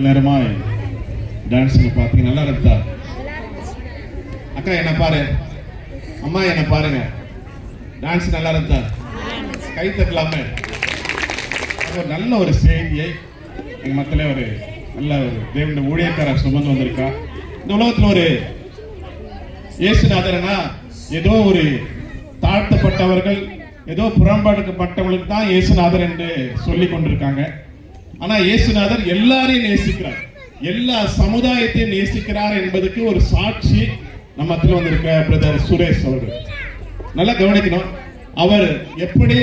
நேரமாய் dance பார்த்தீங்க, நல்லா இருந்தா. அக்கா என்ன பாரு, அம்மா என்ன பாருங்க, டான்ஸ் நல்லா இருந்தா, கை தட்டலாமே. ஒரு நல்ல ஒரு செய்தியை எங்க மத்தியில ஒரு நல்ல ஒரு தேவனுடைய ஊழியக்காரர் சுமந்து வந்திருக்கா. இந்த உலகத்துல ஒரு இயேசுநாதர்னா ஏதோ ஒரு தாழ்த்தப்பட்டவர்கள், ஏதோ புறம்பாடுக்கப்பட்டவர்களுக்கு தான் இயேசுநாதர் என்று சொல்லி கொண்டிருக்காங்க. ஆனா இயேசுநாதர் எல்லாரையும் நேசிக்கிறார், எல்லா சமுதாயத்தையும் நேசிக்கிறார் என்பதுக்கு ஒரு சாட்சி நம்ம மத்தியில் வந்திருக்க பிரதர் சுரேஷ் அவர்கள். நல்லா கவனிக்கணும், அவர் எப்படி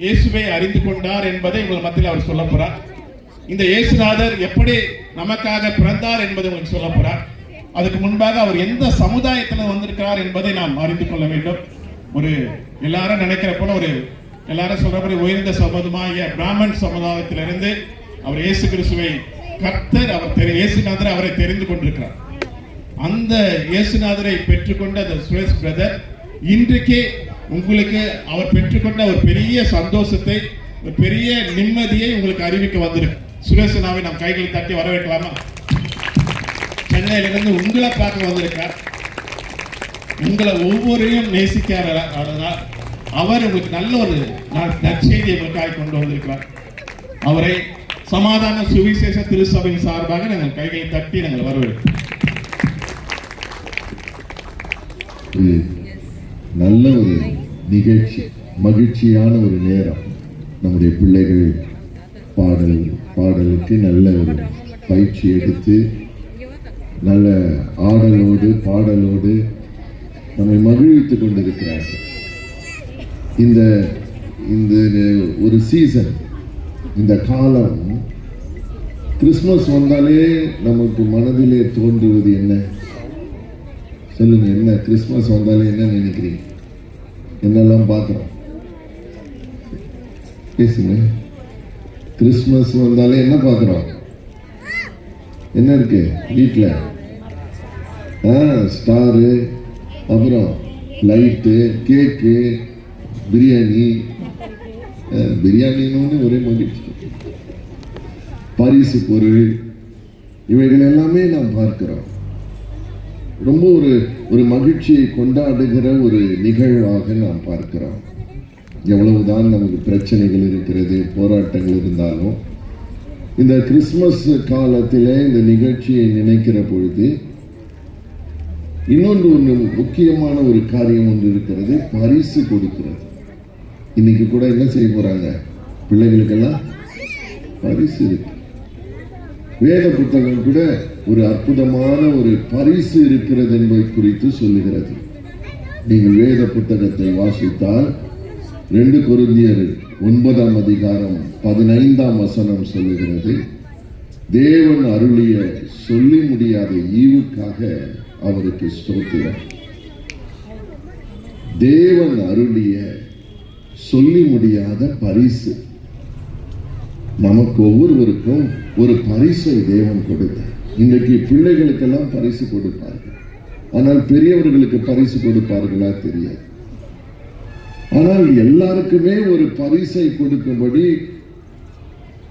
இயேசுவை அறிந்து கொண்டார் என்பதை உங்கள் மத்தியில் அவர் சொல்ல போறார். இந்த இயேசுநாதர் எப்படி நமக்காக பிறந்தார் என்பதை உங்களுக்கு சொல்ல போறார். அதுக்கு முன்பாக அவர் எந்த சமுதாயத்தில் வந்திருக்கிறார் என்பதை நாம் அறிந்து கொள்ள வேண்டும். ஒரு எல்லாரும் நினைக்கிற போல ஒரு எல்லாரும் சொல்ற மாதிரி உயர்ந்த சமுதாய பிராமன் சமுதாயத்திலிருந்து அவர் இயேசு கிறிஸ்துவை கர்த்தர், அவர் இயேசுநாதர் அவரை தெரிந்து கொண்டிருக்கிறார். அந்த இயேசுநாதரை பெற்றுக்கொண்ட அந்த சுரேஷ் பிரதர் இன்றைக்கு உங்களுக்கு அவர் பெற்றுக்கொண்ட ஒரு பெரிய சந்தோஷத்தை, ஒரு பெரிய நிம்மதியை உங்களுக்கு அறிவிக்க வந்திருக்கு. சுரேஷனாவை நம் கைகளை தட்டி வரவேற்கலாமா? சென்னையிலிருந்து உங்களை பார்க்க வந்திருக்கார். உங்களை ஒவ்வொருவரையும் நேசிக்கார். அவர் உங்களுக்கு நல்ல ஒரு நற்செய்தியை உங்களுக்காக கொண்டு வந்திருக்கிறார். அவரை சமாதான சுவிசேஷ திருச்சபையின் சார்பாக நாங்கள் கைகளை தட்டி நாங்கள் வரவேற்கிறோம். நல்ல ஒரு நிகழ்ச்சி, மகிழ்ச்சியான ஒரு நேரம். நம்முடைய பிள்ளைகள் பாடலுக்கு நல்ல ஒரு பயிற்சி எடுத்து நல்ல ஆடலோடு பாடலோடு நம்மை மகிழ்வித்துக் கொண்டிருக்கிறார்கள். இந்த இந்த ஒரு சீசன், இந்த காலம், கிறிஸ்துமஸ் வந்தாலே நமக்கு மனதிலே தோன்றுவது என்ன? சொல்லுங்க, என்ன கிறிஸ்துமஸ் வந்தாலே என்ன நினைக்கிறீங்க? என்னெல்லாம் பார்க்கிறோம்? பேசுங்க. கிறிஸ்துமஸ் வந்தாலே என்ன பார்க்கிறோம்? என்ன இருக்கு வீட்டில்? ஸ்டாரு, அப்புறம் லைட்டு, கேக்கு, பிரியாணின்னு ஒரே மகிழ்ச்சி, பரிசு பொருள், இவைகள் எல்லாமே நாம் பார்க்கிறோம். ரொம்ப ஒரு மகிழ்ச்சியை கொண்டாடுகிற ஒரு நிகழ்வாக நாம் பார்க்கிறோம். எவ்வளவுதான் நமக்கு பிரச்சனைகள் இருக்கிறது, போராட்டங்கள் இருந்தாலும் இந்த கிறிஸ்துமஸ் காலத்திலே இந்த நிகழ்ச்சியை நினைக்கிற பொழுது இன்னொன்று முக்கியமான ஒரு காரியம் ஒன்று இருக்கிறது, பரிசு கொடுக்கிறது. இன்னைக்கு கூட என்ன செய்ய போறாங்க? பிள்ளைகளுக்கெல்லாம் பரிசு இருக்கு. வேத புத்தகம் கூட ஒரு அற்புதமான ஒரு பரிசு இருக்கிறது என்பதை குறித்து சொல்லுகிறது. நீங்கள் வேத புத்தகத்தை வாசித்தால் 2 கொரிந்தியர் 9ஆம் அதிகாரம் 15ஆம் வசனம் சொல்லுகிறது, தேவன் அருளிய சொல்லி முடியாத ஈவுக்காக அவருக்கு ஸ்தோத்திரம். தேவன் அருளிய சொல்லி முடியாத பரிசு. நமக்கு ஒவ்வொருவருக்கும் ஒரு பரிசை தேவன் கொடுத்தார். இன்றைக்கு பிள்ளைகளுக்கெல்லாம் பரிசு கொடுப்பார்கள், ஆனால் பெரியவர்களுக்கு பரிசு கொடுப்பார்களா தெரியாது. ஆனால் எல்லாருக்குமே ஒரு பரிசை கொடுக்கும்படி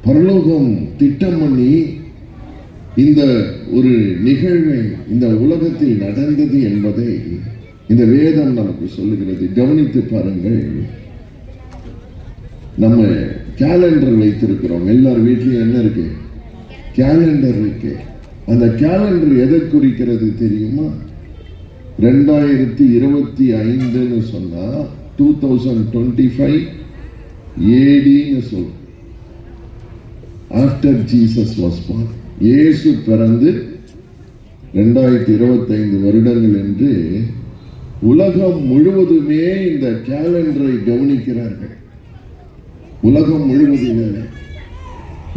பரலோகம் திட்டம் பண்ணி இந்த ஒரு நிகழ்வை இந்த உலகத்தில் நடந்தது என்பதை இந்த வேதம் நமக்கு சொல்லுகிறது. கவனித்து பாருங்கள். நம்ம கேலண்டர் வைத்திருக்கிறோம். எல்லார் வீட்லயும் என்ன இருக்கு? கேலண்டர் இருக்கு. அந்த கேலண்டர் எதை குறிக்கிறது தெரியுமா? 2025 சொன்னா 2025 ADன்னு சொல்லும். After Jesus was born. இயேசு பிறந்து 2025 வருடங்கள் என்று உலகம் முழுவதுமே இந்த கேலண்டரை கவனிக்கிறார்கள். உலகம் முழுவதுமே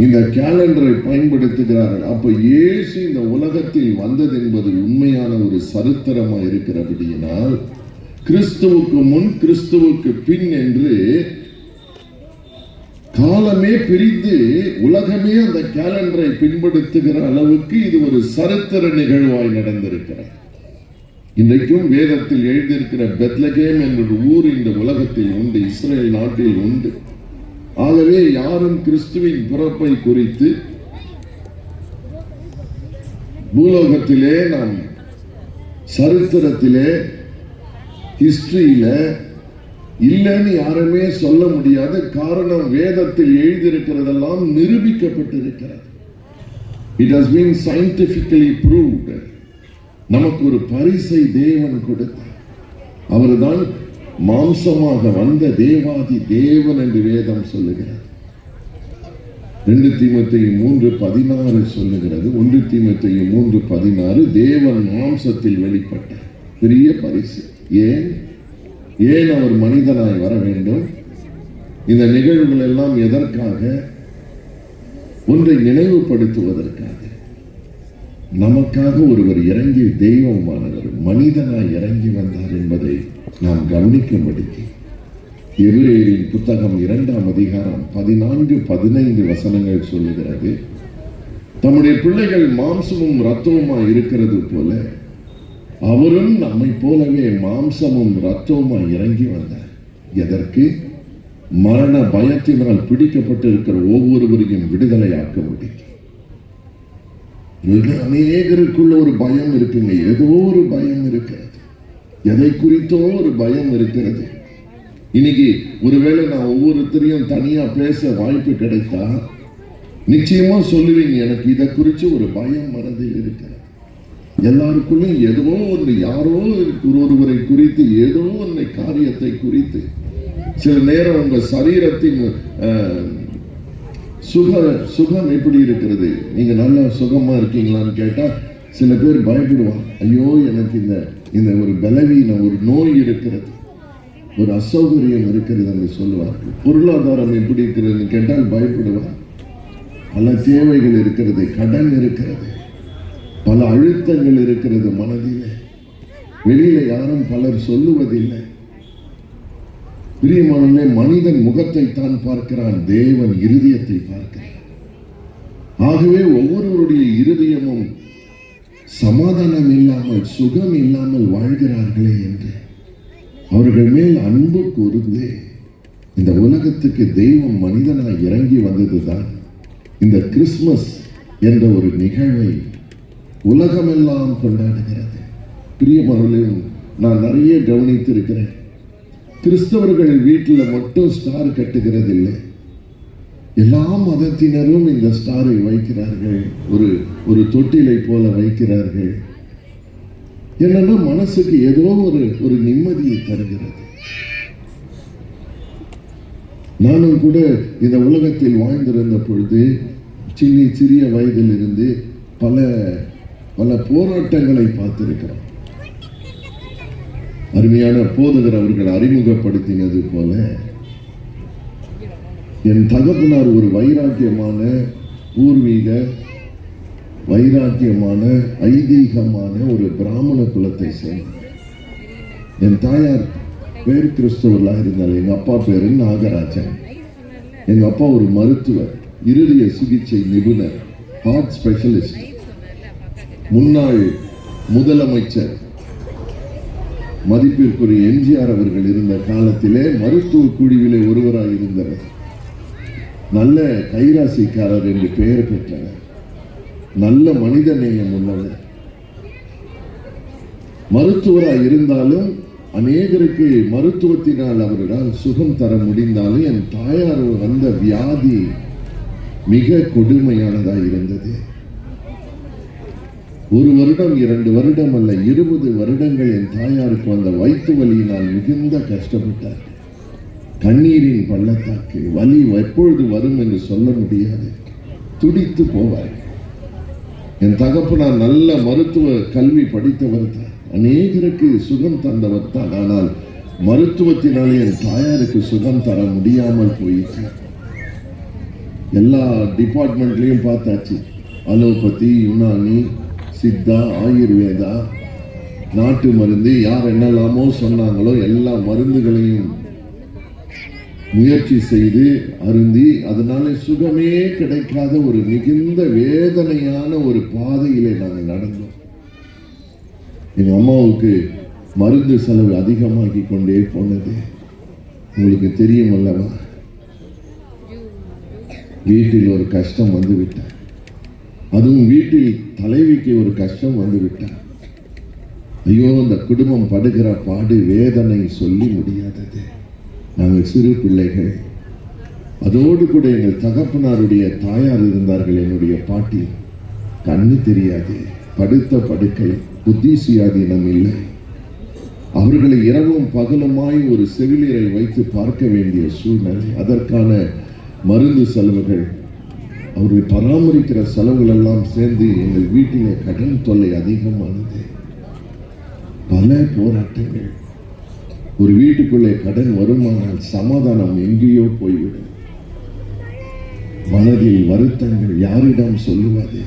இந்த கேலண்டரை பயன்படுத்துகிறார்கள். அப்ப இயேசு இந்த உலகத்தில் வந்தது என்பது உண்மையான ஒரு சரித்திரமாக இருக்கிறபடியினால் கிறிஸ்துவுக்கு முன் கிறிஸ்துவுக்கு பின் என்று காலமே பிரிந்து உலகமே அந்த கேலண்டரை பின்படுத்துகிற அளவுக்கு இது ஒரு சரித்திர நிகழ்வாய் நடந்திருக்கிறது. இன்றைக்கும் வேதத்தில் எழுதியிருக்கிற பெத்லகேம் என்ற ஊர் இந்த உலகத்தில் உண்டு, இஸ்ரேல் நாட்டில் உண்டு. ஆகவே யாரும் கிறிஸ்துவின் பிறப்பை குறித்து பூலோகத்திலே நாம் சரித்திரத்திலே ஹிஸ்டரியில இல்லைன்னு யாருமே சொல்ல முடியாத காரணம் வேதத்தில் எழுதியிருக்கிறதெல்லாம் நிரூபிக்கப்பட்டிருக்கிறது. It has been scientifically proved. நமக்கு ஒரு பரிசை தேவன் கொடுத்தார். அவர்தான் மாம்சமாக வந்த தேவாதி தேவன் என்று வேதம் சொல்லுகிறது. 2 தீமோத்தேயு 3:16 சொல்லுகிறது. 1 தீமோத்தேயு 3:16 தேவன் மாம்சத்தில் வெளிப்பட்ட பெரிய பரிசு. ஏன் அவர் மனிதனாய் வர வேண்டும்? இந்த நிகழ்வுகள் எல்லாம் எதற்காக? ஒன்றை நினைவுபடுத்துவதற்காக. நமக்காக ஒருவர் இறங்கி தெய்வமானவர் மனிதனாய் இறங்கி வந்தார் என்பதை நாம் கவனிக்கும்படிக்கு எபிரேயரின் புத்தகம் 2ஆம் அதிகாரம் 14-15 வசனங்கள் சொல்லுகிறது. தம்முடைய பிள்ளைகள் மாம்சமும் இரத்தமுமாய் இருக்கிறது போல அவரும் நம்மை போலவே மாம்சமும் இரத்தமுமாய் இறங்கி வந்தார். எதற்கு? மரண பயத்தினால் பிடிக்கப்பட்டு இருக்கிற ஒவ்வொருவரையும் விடுதலையாக்க முடியும். அநேகருக்குள்ள ஒரு பயம் இருக்குங்க. ஏதோ ஒரு பயம் இருக்கிறது. எதை குறித்தோ ஒரு பயம் இருக்கிறது. இன்னைக்கு ஒருவேளை நான் ஒவ்வொருத்தரையும் தனியா பேச வாய்ப்பு கிடைத்தா நிச்சயமா சொல்லுவீங்க, எனக்கு இதை குறித்து ஒரு பயம் மனதில் இருக்கிறது. எல்லாருக்குள்ளும் ஏதோ ஒன்று, யாரோ ஒருவரை குறித்து, ஏதோ ஒன்றை காரியத்தை குறித்து. சில நேரம் உங்க சரீரத்தின் சுகம் எப்படி இருக்கிறது? நீங்க நல்லா சுகமா இருக்கீங்களான்னு கேட்டா சில பேர் பயப்படுவாங்க. ஐயோ, எனக்கு இந்த ஒரு பலவீன ஒரு நோய் இருக்கிறது, ஒரு அசௌகரியம் இருக்கிறது என்று சொல்லுவார்கள். பொருளாதாரம் எப்படி இருக்கிறதுன்னு கேட்டால் பயப்படுவார். பல தேவைகள் இருக்கிறது, கடன் இருக்கிறது, பல அழுத்தங்கள் இருக்கிறது மனதிலே. வெளியில யாரும் பலர் சொல்லுவதில்லை. பிரியமானவர்களே, மனிதன் முகத்தை தான் பார்க்கிறான், தேவன் இருதயத்தை பார்க்கிறான். ஆகவே ஒவ்வொருவருடைய இருதயமும் சமாதானம் இல்லாமல் சுகம் இல்லாமல் வாழ்கிறார்களே என்று அவர்கள் மேல் அன்பு கூர்ந்து இந்த உலகத்துக்கு தெய்வம் மனிதனாய் இறங்கி வந்ததுதான் இந்த கிறிஸ்துமஸ் என்ற ஒரு நிகழ்வை உலகமெல்லாம் கொண்டாடுகிறது. பிரியமானவர்களே, நான் நிறைய கவனித்திருக்கிறேன். கிறிஸ்தவர்கள் வீட்டில் மட்டும் ஸ்டார் கட்டுகிறது இல்லை, எல்லா மதத்தினரும் இந்த ஸ்டாரை வைக்கிறார்கள். ஒரு தொட்டிலை போல வைக்கிறார்கள். என்னன்னா மனசுக்கு ஏதோ ஒரு நிம்மதியை தருகிறது. நானும் கூட இந்த உலகத்தில் வாழ்ந்திருந்த பொழுது சிறிய வயதில் இருந்து பல பல போராட்டங்களை பார்த்திருக்கிறோம். அருமையான போதகர் அவர்கள் அறிமுகப்படுத்தினது போல என் தகப்பனார் ஒரு வைராக்கியமான பூர்வீக வைராக்கியமான ஐதீகமான ஒரு பிராமண குலத்தை சேர்ந்தவர். என் தாயார் பேர் கிறிஸ்தவர்களாக இருந்தால் எங்க அப்பா பேரு நாகராஜன். எங்க அப்பா ஒரு மருத்துவர், இருதய சிகிச்சை நிபுணர், ஹார்ட் ஸ்பெஷலிஸ்ட், முன்னாள் முதலமைச்சர் மதிப்பிற்குரிய எம்ஜிஆர் அவர்கள் இருந்த காலத்திலே மருத்துவ குழுவிலே ஒருவராக இருந்தவர். நல்ல கைராசிக்காரர் என்று பெயர் பெற்றவர். நல்ல மனித நேயம் உள்ளவர். மருத்துவராக இருந்தாலும் அநேகருக்கு மருத்துவத்தினால் அவர்களால் சுகம் தர முடிந்தாலும் என் தாயார் வந்த வியாதி மிக கொடுமையானதாக இருந்தது. 1 வருடம் 2 வருடம் அல்ல, 20 வருடங்கள் என் தாயாருக்கு வந்த வயிற்று வலியினால் மிகுந்த கஷ்டப்பட்டார். கண்ணீரின் பள்ளத்தாக்கு, வலி எப்பொழுது வரும் என்று சொல்ல முடியாது, துடித்து போவார். என் தகப்பனார் நல்ல மருத்துவ கல்வி படித்தவர் தான், அநேகருக்கு சுகம் தந்தவர் தான். ஆனால் மருத்துவத்தினாலே என் தாயாருக்கு சுகம் தர முடியாமல் போயிற்று. எல்லா டிபார்ட்மெண்ட்லையும் பார்த்தாச்சு. அலோபதி, யுனானி, சித்தா, ஆயுர்வேதா, நாட்டு மருந்து, யார் என்னெல்லாமோ சொன்னாங்களோ எல்லா மருந்துகளையும் முயற்சி செய்து அருந்தி அதனால சுகமே கிடைக்காத ஒரு மிகுந்த வேதனையான ஒரு பாதையிலே நாங்கள் நடந்தோம். எங்க அம்மாவுக்கு மருந்து செலவு அதிகமாகி கொண்டே போனது. உங்களுக்கு தெரியும் அல்லவா, வீட்டில் ஒரு கஷ்டம் வந்து விட்டார். அதுவும் வீட்டில் தலைவிக்கு ஒரு கஷ்டம் வந்துவிட்டார். ஐயோ, அந்த குடும்பம் படுகிற பாடு வேதனை சொல்லி முடியாதது. நாங்கள் சிறு பிள்ளைகள். அதோடு கூட எங்கள் தகப்பனாருடைய தாயார் இருந்தார்கள், என்னுடைய பாட்டி. கண்ணு தெரியாது, படுத்த படுக்கை, புத்தி சுயாதீனம் இல்லை. அவர்களை இரவும் பகலுமாய் ஒரு செவிலியரை வைத்து பார்க்க வேண்டிய சூழ்நிலை. அதற்கான மருந்து செலவுகள், அவர்களை பராமரிக்கிற செலவுகள் எல்லாம் சேர்ந்து எங்கள் வீட்டிலே கடன் தொல்லை அதிகமானது. பல போராட்டங்கள். ஒரு வீட்டுக்குள்ளே கடன் வருமானால் சமாதானம் எங்கேயோ போய்விடும். மனதில் வருத்தங்கள், யாரிடம் சொல்லுவது?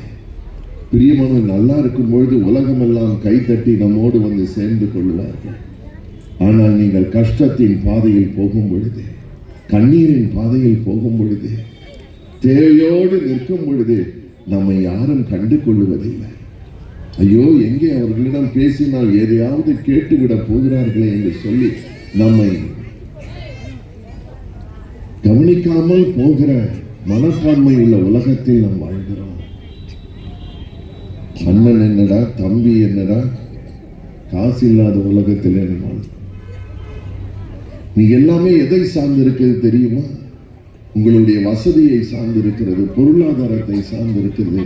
பிரியமானவர் நல்லா இருக்கும் பொழுது உலகமெல்லாம் கைத்தட்டி நம்மோடு வந்து சேர்ந்து கொள்வார்கள். ஆனால் நீங்கள் கஷ்டத்தின் பாதையில் போகும் பொழுது, கண்ணீரின் பாதையில் போகும் பொழுது, தேவையோடு நிற்கும் பொழுது நம்மை யாரும் கண்டு கொள்ளுவதில்லை. ஐயோ, எங்கே அவர்களிடம் பேசினால் எதையாவது கேட்டுவிட போகிறார்களே என்று சொல்லி நம்மை கவனிக்காமல் போகிற மனப்பான்மை உள்ள உலகத்தில் நாம் வாழ்கிறோம். அண்ணன் என்னடா, தம்பி என்னடா, காசு இல்லாத உலகத்தில் என்ன? நீ எல்லாமே எதை சார்ந்து இருக்கிறது தெரியுமா? உங்களுடைய வசதியை சார்ந்து இருக்கிறது, பொருளாதாரத்தை சார்ந்து இருக்கிறது.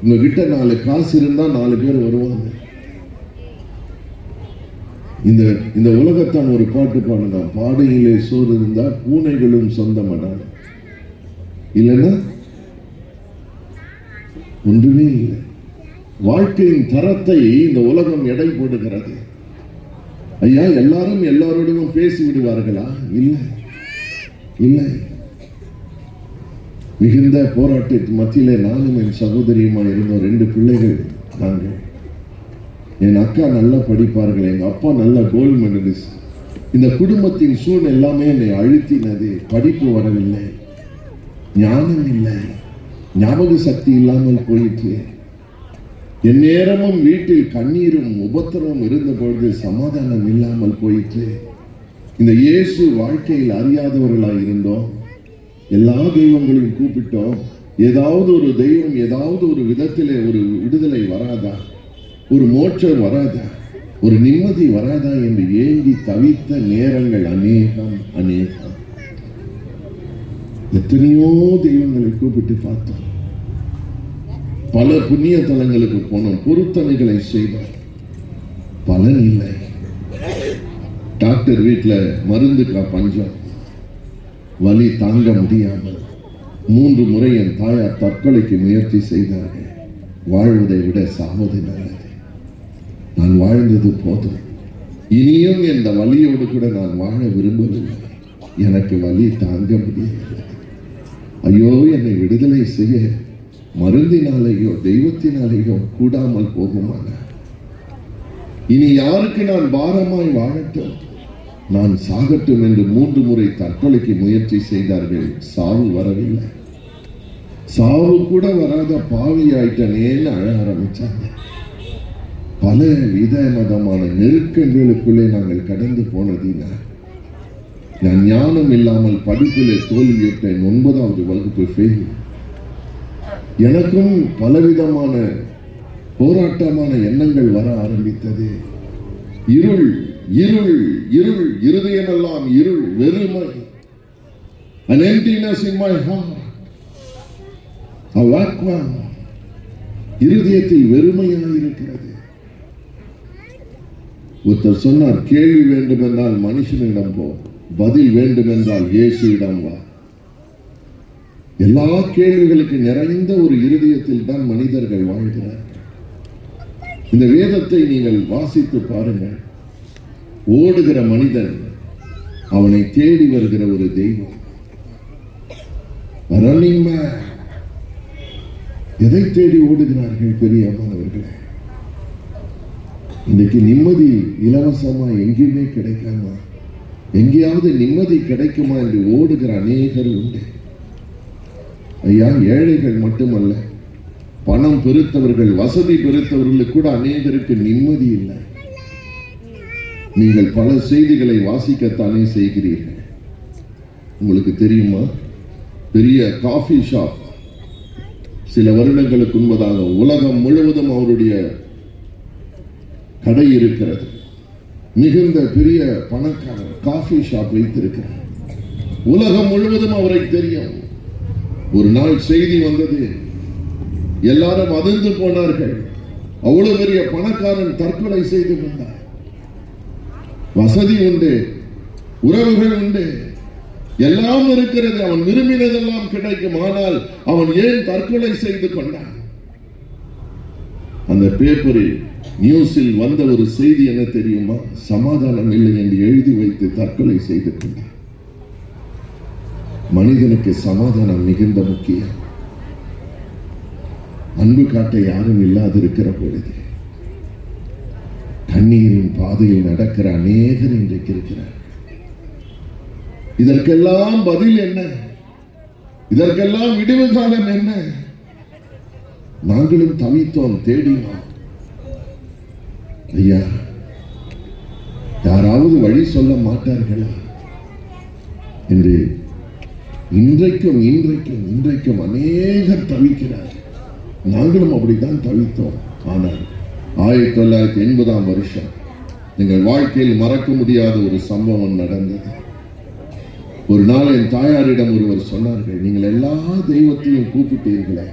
உங்ககிட்ட 4 காசு இருந்தா 4 பேர் வருவாங்க. இந்த உலகத்தான் ஒரு பாட்டு பாடலாம், பாடையிலே சோறு இருந்தா பூனைகளும் சொந்தமடான. இல்லைன்னா ஒன்றுமே இல்லை. வாழ்க்கையின் தரத்தை இந்த உலகம் எடை போடுகிறது. ஐயா, எல்லாரும் எல்லாரோடும் பேசி விடுவார்களா? இல்லை இல்லை. மிகுந்த போராட்டத்திற்கு மத்தியிலே நானும் என் சகோதரியுமா இருந்தோம். 2 பிள்ளைகள் நாங்கள். என் அக்கா நல்லா படிப்பார்கள், எங்க அப்பா நல்ல கோல்டு மெடலிஸ்ட். இந்த குடும்பத்தின் சூழல் எல்லாமே என்னை அழுத்தினது. படிப்பு வரவில்லை, ஞானம் இல்லை, ஞாபக சக்தி இல்லாமல் போயிற்று. என் நேரமும் வீட்டில் கண்ணீரும் உபத்திரமும் இருந்த பொழுது சமாதானம் இல்லாமல் போயிற்று. இந்த இயேசு வாழ்க்கையில் அறியாதவர்களாய் இருந்தோம். எல்லா தெய்வங்களையும் கூப்பிட்டோம். ஏதாவது ஒரு தெய்வம் ஏதாவது ஒரு விதத்திலே ஒரு விடுதலை வராதா, ஒரு மோட்சம் வராதா, ஒரு நிம்மதி வராதா என்று ஏங்கி தவித்த நேரங்கள் அநேகம் அநேகம். எத்தனையோ தெய்வங்களை கூப்பிட்டு பார்த்தோம். பல புண்ணிய தலங்களுக்கு போனோம், பொருத்தனைகளை செய்தோம், பலன் இல்லை. டாக்டர் வீட்டில் மருந்துக்கா பஞ்சம், வலி தாங்க முடியாமல் 3 முறை என் தாயார் தற்கொலைக்கு முயற்சி செய்தார்கள். வாழ்வதை விட சாவது நல்லது, நான் வாழ்ந்தது போதும், இனியும் இந்த வலியோடு கூட நான் வாழ விரும்பவில்லை, எனக்கு வலி தாங்க முடியவில்லை. ஐயோ, என்னை விடுதலை செய்ய மருந்தினாலேயோ தெய்வத்தினாலேயோ கூடாமல் போகுமான. இனி யாருக்கு நான் பாரமாய் வாழட்டும், நான் சாகட்டும் என்று 3 முறை தற்கொலைக்கு முயற்சி செய்தார்கள். சாவு வரவில்லை. சாவு கூட வராத பாவியாயிட்டனேன்னு அழ ஆரம்பிச்சாங்க. பல விதமான நெருக்கங்களுக்குள்ளே நாங்கள் கடந்து போனதினால் நான் ஞானம் இல்லாமல் படிப்பிலே தோல்வியிட்டேன். 9வது வகுப்பு ஃபெயில். எனக்கும் பலவிதமான போராட்டமான எண்ணங்கள் வர ஆரம்பித்தது. இருள் இருள் இருள், இருதயமெல்லாம் இருள், வெறுமை. An emptiness in my heart, a vacuum. இருதயத்தில் வெறுமையாக இருக்கிறது. ஒருத்தர் சொன்னார், கேள்வி வேண்டும் என்றால் மனுஷனிடம் போ, பதில் வேண்டும் என்றால் இயேசுவிடம் வா. எல்லா கேள்விகளுக்கு நிறைந்த ஒரு இருதயத்தில் தான் மனிதர்கள் வாழ்கிறார்கள். இந்த வேதத்தை நீங்கள் வாசித்து பாருங்கள். ஓடுகிற மனிதன், அவனை தேடி வருகிற ஒரு தெய்வம். எதை தேடி ஓடுகிறார்கள் பெரியமானவர்களே? இன்னைக்கு நிம்மதி இலவசமா எங்கேயுமே கிடைக்காமா? எங்கேயாவது நிம்மதி கிடைக்குமா என்று ஓடுகிற அநேகர் உண்டு. ஐயா, ஏழைகள் மட்டுமல்ல, பணம் பெருத்தவர்கள், வசதி பெருத்தவர்களுக்கு கூட அநேகருக்கு நிம்மதி இல்லை. நீங்கள் பல செய்திகளை வாசிக்கத்தானே செய்கிறீர்கள். உங்களுக்கு தெரியுமா, பெரிய காஃபி ஷாப் சில வருடங்களுக்கு முன்பதாக உலகம் முழுவதும் அவருடைய கடை இருக்கிறது. மிகுந்த பெரிய பணக்காரர், காஃபி ஷாப் வைத்திருக்கிறார். உலகம் முழுவதும் அவரை தெரியும். ஒரு நாள் செய்தி வந்தது, எல்லாரும் அதிர்ந்து போனார்கள். அவ்வளவு பெரிய பணக்காரன் தற்கொலை செய்து கொண்டார். வசதி உண்டு, உறவுகள் உண்டு, எல்லாம் இருக்கிறது, அவன் விரும்பினதெல்லாம் கிடைக்கும். ஆனால் அவன் ஏன் தற்கொலை செய்து கொண்டான்? அந்த பேப்பரில் நியூஸில் வந்த ஒரு செய்தி என்ன தெரியுமா? சமாதானம் இல்லை என்று எழுதி வைத்து தற்கொலை செய்து கொண்டான். மனிதனுக்கு சமாதானம் மிகுந்த முக்கியம். அன்பு காட்ட யாரும் இல்லாதிருக்கிற பொழுது கண்ணீரின் பாதையில் நடக்கிற அநேகர் இன்றைக்கு இருக்கிறார். இதற்கெல்லாம் பதில் என்ன? இதற்கெல்லாம் விடுவு காலம் என்ன? நாங்களும் தவித்தோம், தேடினோம். ஐயா, யாராவது வழி சொல்ல மாட்டார்களா என்று இன்றைக்கும் இன்றைக்கும் இன்றைக்கும் அநேகர் தவிக்கிறார். நாங்களும் அப்படித்தான் தவித்தோம். ஆனால் 1980ஆம் வருஷம் எங்கள் வாழ்க்கையில் மறக்க முடியாத ஒரு சம்பவம் நடந்தது. ஒரு நாள் என் தாயாரிடம் ஒருவர் சொன்னார்கள், நீங்கள் எல்லா தெய்வத்தையும் கூப்பிட்டீர்களே,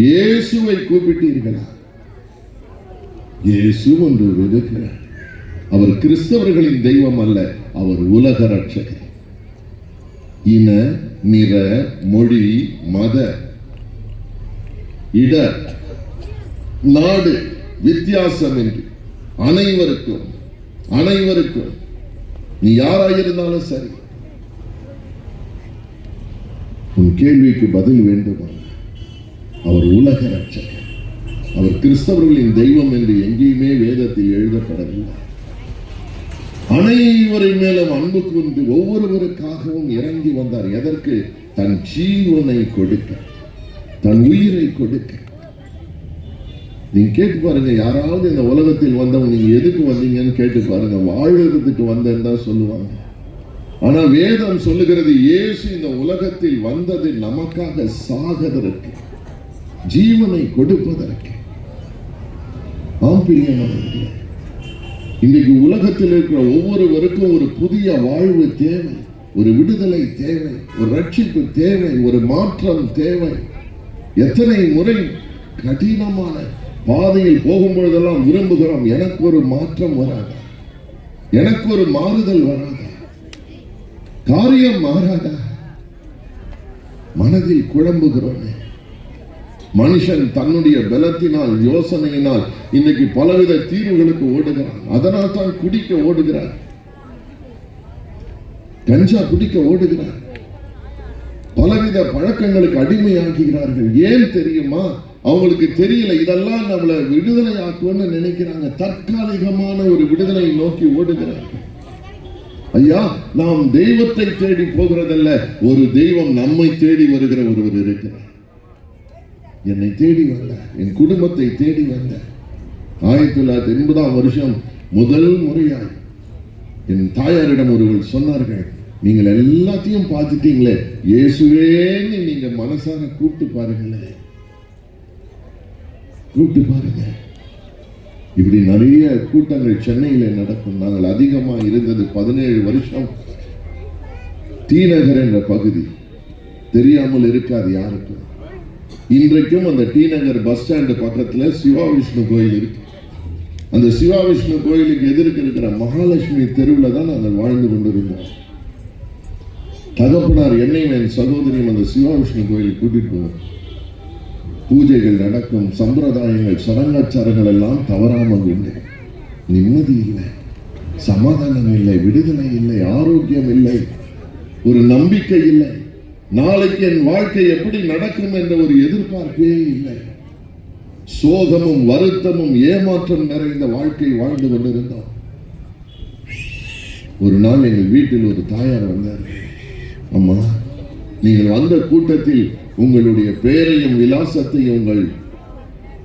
இயேசுவை கூப்பிட்டீர்களா? இயேசு ஒன்று இருக்கிறார். அவர் கிறிஸ்தவர்களின் தெய்வம் அல்ல, அவர் உலக ரட்சகர். இன, நிற, மொழி, மத, இட, நாடு வித்தியாசம் என்று அனைவருக்கும் அனைவருக்கும் நீ யாராயிருந்தாலும் சரி, உன் கேள்விக்கு பதில் வேண்டுமா? அவர் உலக ரட்சகர். அவர் கிறிஸ்தவர்களின் தெய்வம் என்று எங்கேயுமே வேதத்தில் எழுதப்படவில்லை. அனைவரின் மேலும் அன்பு கொண்டு ஒவ்வொருவருக்காகவும் இறங்கி வந்தார். எதற்கு? தன் ஜீவனை கொடுக்க, தன் உயிரை கொடுக்க. நீங்க கேட்டு பாருங்க, யாராவது இந்த உலகத்தில் வந்தவங்க நீங்க எதுக்கு வந்தீங்கன்னு கேட்டு பாருங்க, வாழ்றதுக்கு வந்தேன்னு தான் சொல்லுவாங்க. ஆனா வேதம் சொல்லுகிறது, இயேசு இந்த உலகத்தில் வந்தது நமக்காக சாகதற்கு, ஜீவனை கொடுப்பதற்கு. ஆம் பிரியமானவர்களே, இன்றைக்கு உலகத்தில் இருக்கிற ஒவ்வொருவருக்கும் ஒரு புதிய வாழ்வு தேவை, ஒரு விடுதலை தேவை, ஒரு ரட்சிப்பு தேவை, ஒரு மாற்றம் தேவை. எத்தனை முறை கடினமான பாதையில் போகும்பொழுதெல்லாம் விரும்புகிறோம், எனக்கு ஒரு மாற்றம் வராதா, எனக்கு ஒரு மாறுதல் வராதா, காரியம் மாறாதா? மனதில் குழம்புகிறோம். மனுஷன் தன்னுடைய பலத்தினால், யோசனையினால் இன்னைக்கு பலவித தீர்வுகளுக்கு ஓடுகிறான். அதனால் தான் குடிக்க ஓடுகிறார், கஞ்சா குடிக்க ஓடுகிறார், பலவித பழக்கங்களுக்கு அடிமையாக்குகிறார்கள். ஏன் தெரியுமா? அவங்களுக்கு தெரியல, இதெல்லாம் நம்மளை விடுதலை ஆக்கும்னு நினைக்கிறாங்க. தற்காலிகமான ஒரு விடுதலை நோக்கி ஓடுகிறார்கள். ஐயா, நாம் தெய்வத்தை தேடி போகிறதல்ல, ஒரு தெய்வம் நம்மை தேடி வருகிற ஒருவர் இருக்கிறார். என்னை தேடி வந்த, என் குடும்பத்தை தேடி வந்த 1980ஆம் வருஷம் முதல் முறையாக என் தாயாரிடம் ஒருவர் சொன்னார்கள், நீங்கள் எல்லாத்தையும் பார்த்துட்டீங்களே, இயேசுவேன்னு நீங்க மனசார கூப்பிட்டு பாருங்களேன், கூப்பிட்டு பாருங்க. இப்படி நிறைய கூட்டங்கள் சென்னையில் நடக்கும். நாங்கள் அதிகமா இருந்தது 17 வருஷம் டி நகர் என்ற பகுதி. தெரியாமல் இருக்காது யாருக்கும். இன்றைக்கும் அந்த டி நகர் பஸ் ஸ்டாண்டு பக்கத்துல சிவா விஷ்ணு கோயில் இருக்கு. அந்த சிவா விஷ்ணு கோயிலுக்கு எதிர்க்க இருக்கிற மகாலட்சுமி தெருவில் தான் நாங்கள் வாழ்ந்து கொண்டிருந்தோம். தகப்பனார் என்னையும் என் சகோதரியும் அந்த சிவா விஷ்ணு கோயிலுக்கு கூட்டிட்டு போவோம். பூஜைகள் நடக்கும், சம்பிரதாயங்கள், சடங்காச்சாரங்கள் எல்லாம் தவறாமல் இல்லை. நிம்மதி இல்லை, சமாதானம் இல்லை, விடுதலை இல்லை, ஆரோக்கியம் இல்லை, ஒரு நம்பிக்கை இல்லை. நாளைக்கு என் வாழ்க்கை எப்படி நடக்கும் என்ற ஒரு எதிர்பார்ப்பே இல்லை. சோகமும் வருத்தமும் ஏமாற்றம் நிறைந்த வாழ்க்கை வாழ்ந்து கொண்டிருந்தோம். ஒரு நாள் எங்கள் வீட்டில் ஒரு தாயார் வந்தார். அம்மா, நீங்கள் வந்த கூட்டத்தில் உங்களுடைய பெயரையும் விலாசத்தையும் உங்கள்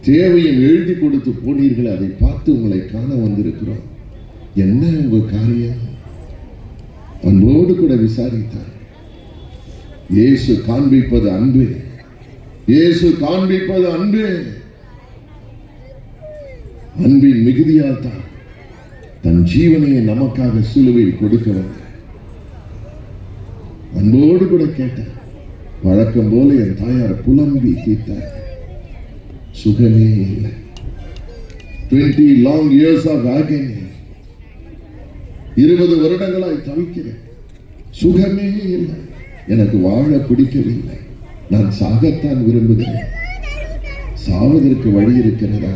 தேவையும் எழுதி கொடுத்து போனீர்கள், அதை பார்த்து உங்களை காண வந்திருக்கிறோம். என்ன உங்க காரியம்? அன்போடு கூட விசாரித்தார். இயேசு காண்பிப்பது அன்பு. இயேசு காண்பிப்பது அன்பு. அன்பின் மிகுதியால் தான் தன் ஜீவனையை நமக்காக சிலுவையில் கொடுக்க வந்தார். அன்போடு கூட கேட்டார். வழக்கம் போல என் தாயார் புலம்பி தீர்த்தார். சுகமே இல்லை. 20 long years of agony. 20 வருடங்களாய் தவிக்கிறேன். சுகமே இல்லை. எனக்கு வாழ பிடிக்கவில்லை. நான் சாகத்தான் விரும்புகிறேன். சாவதற்கு வழி இருக்கிறதா?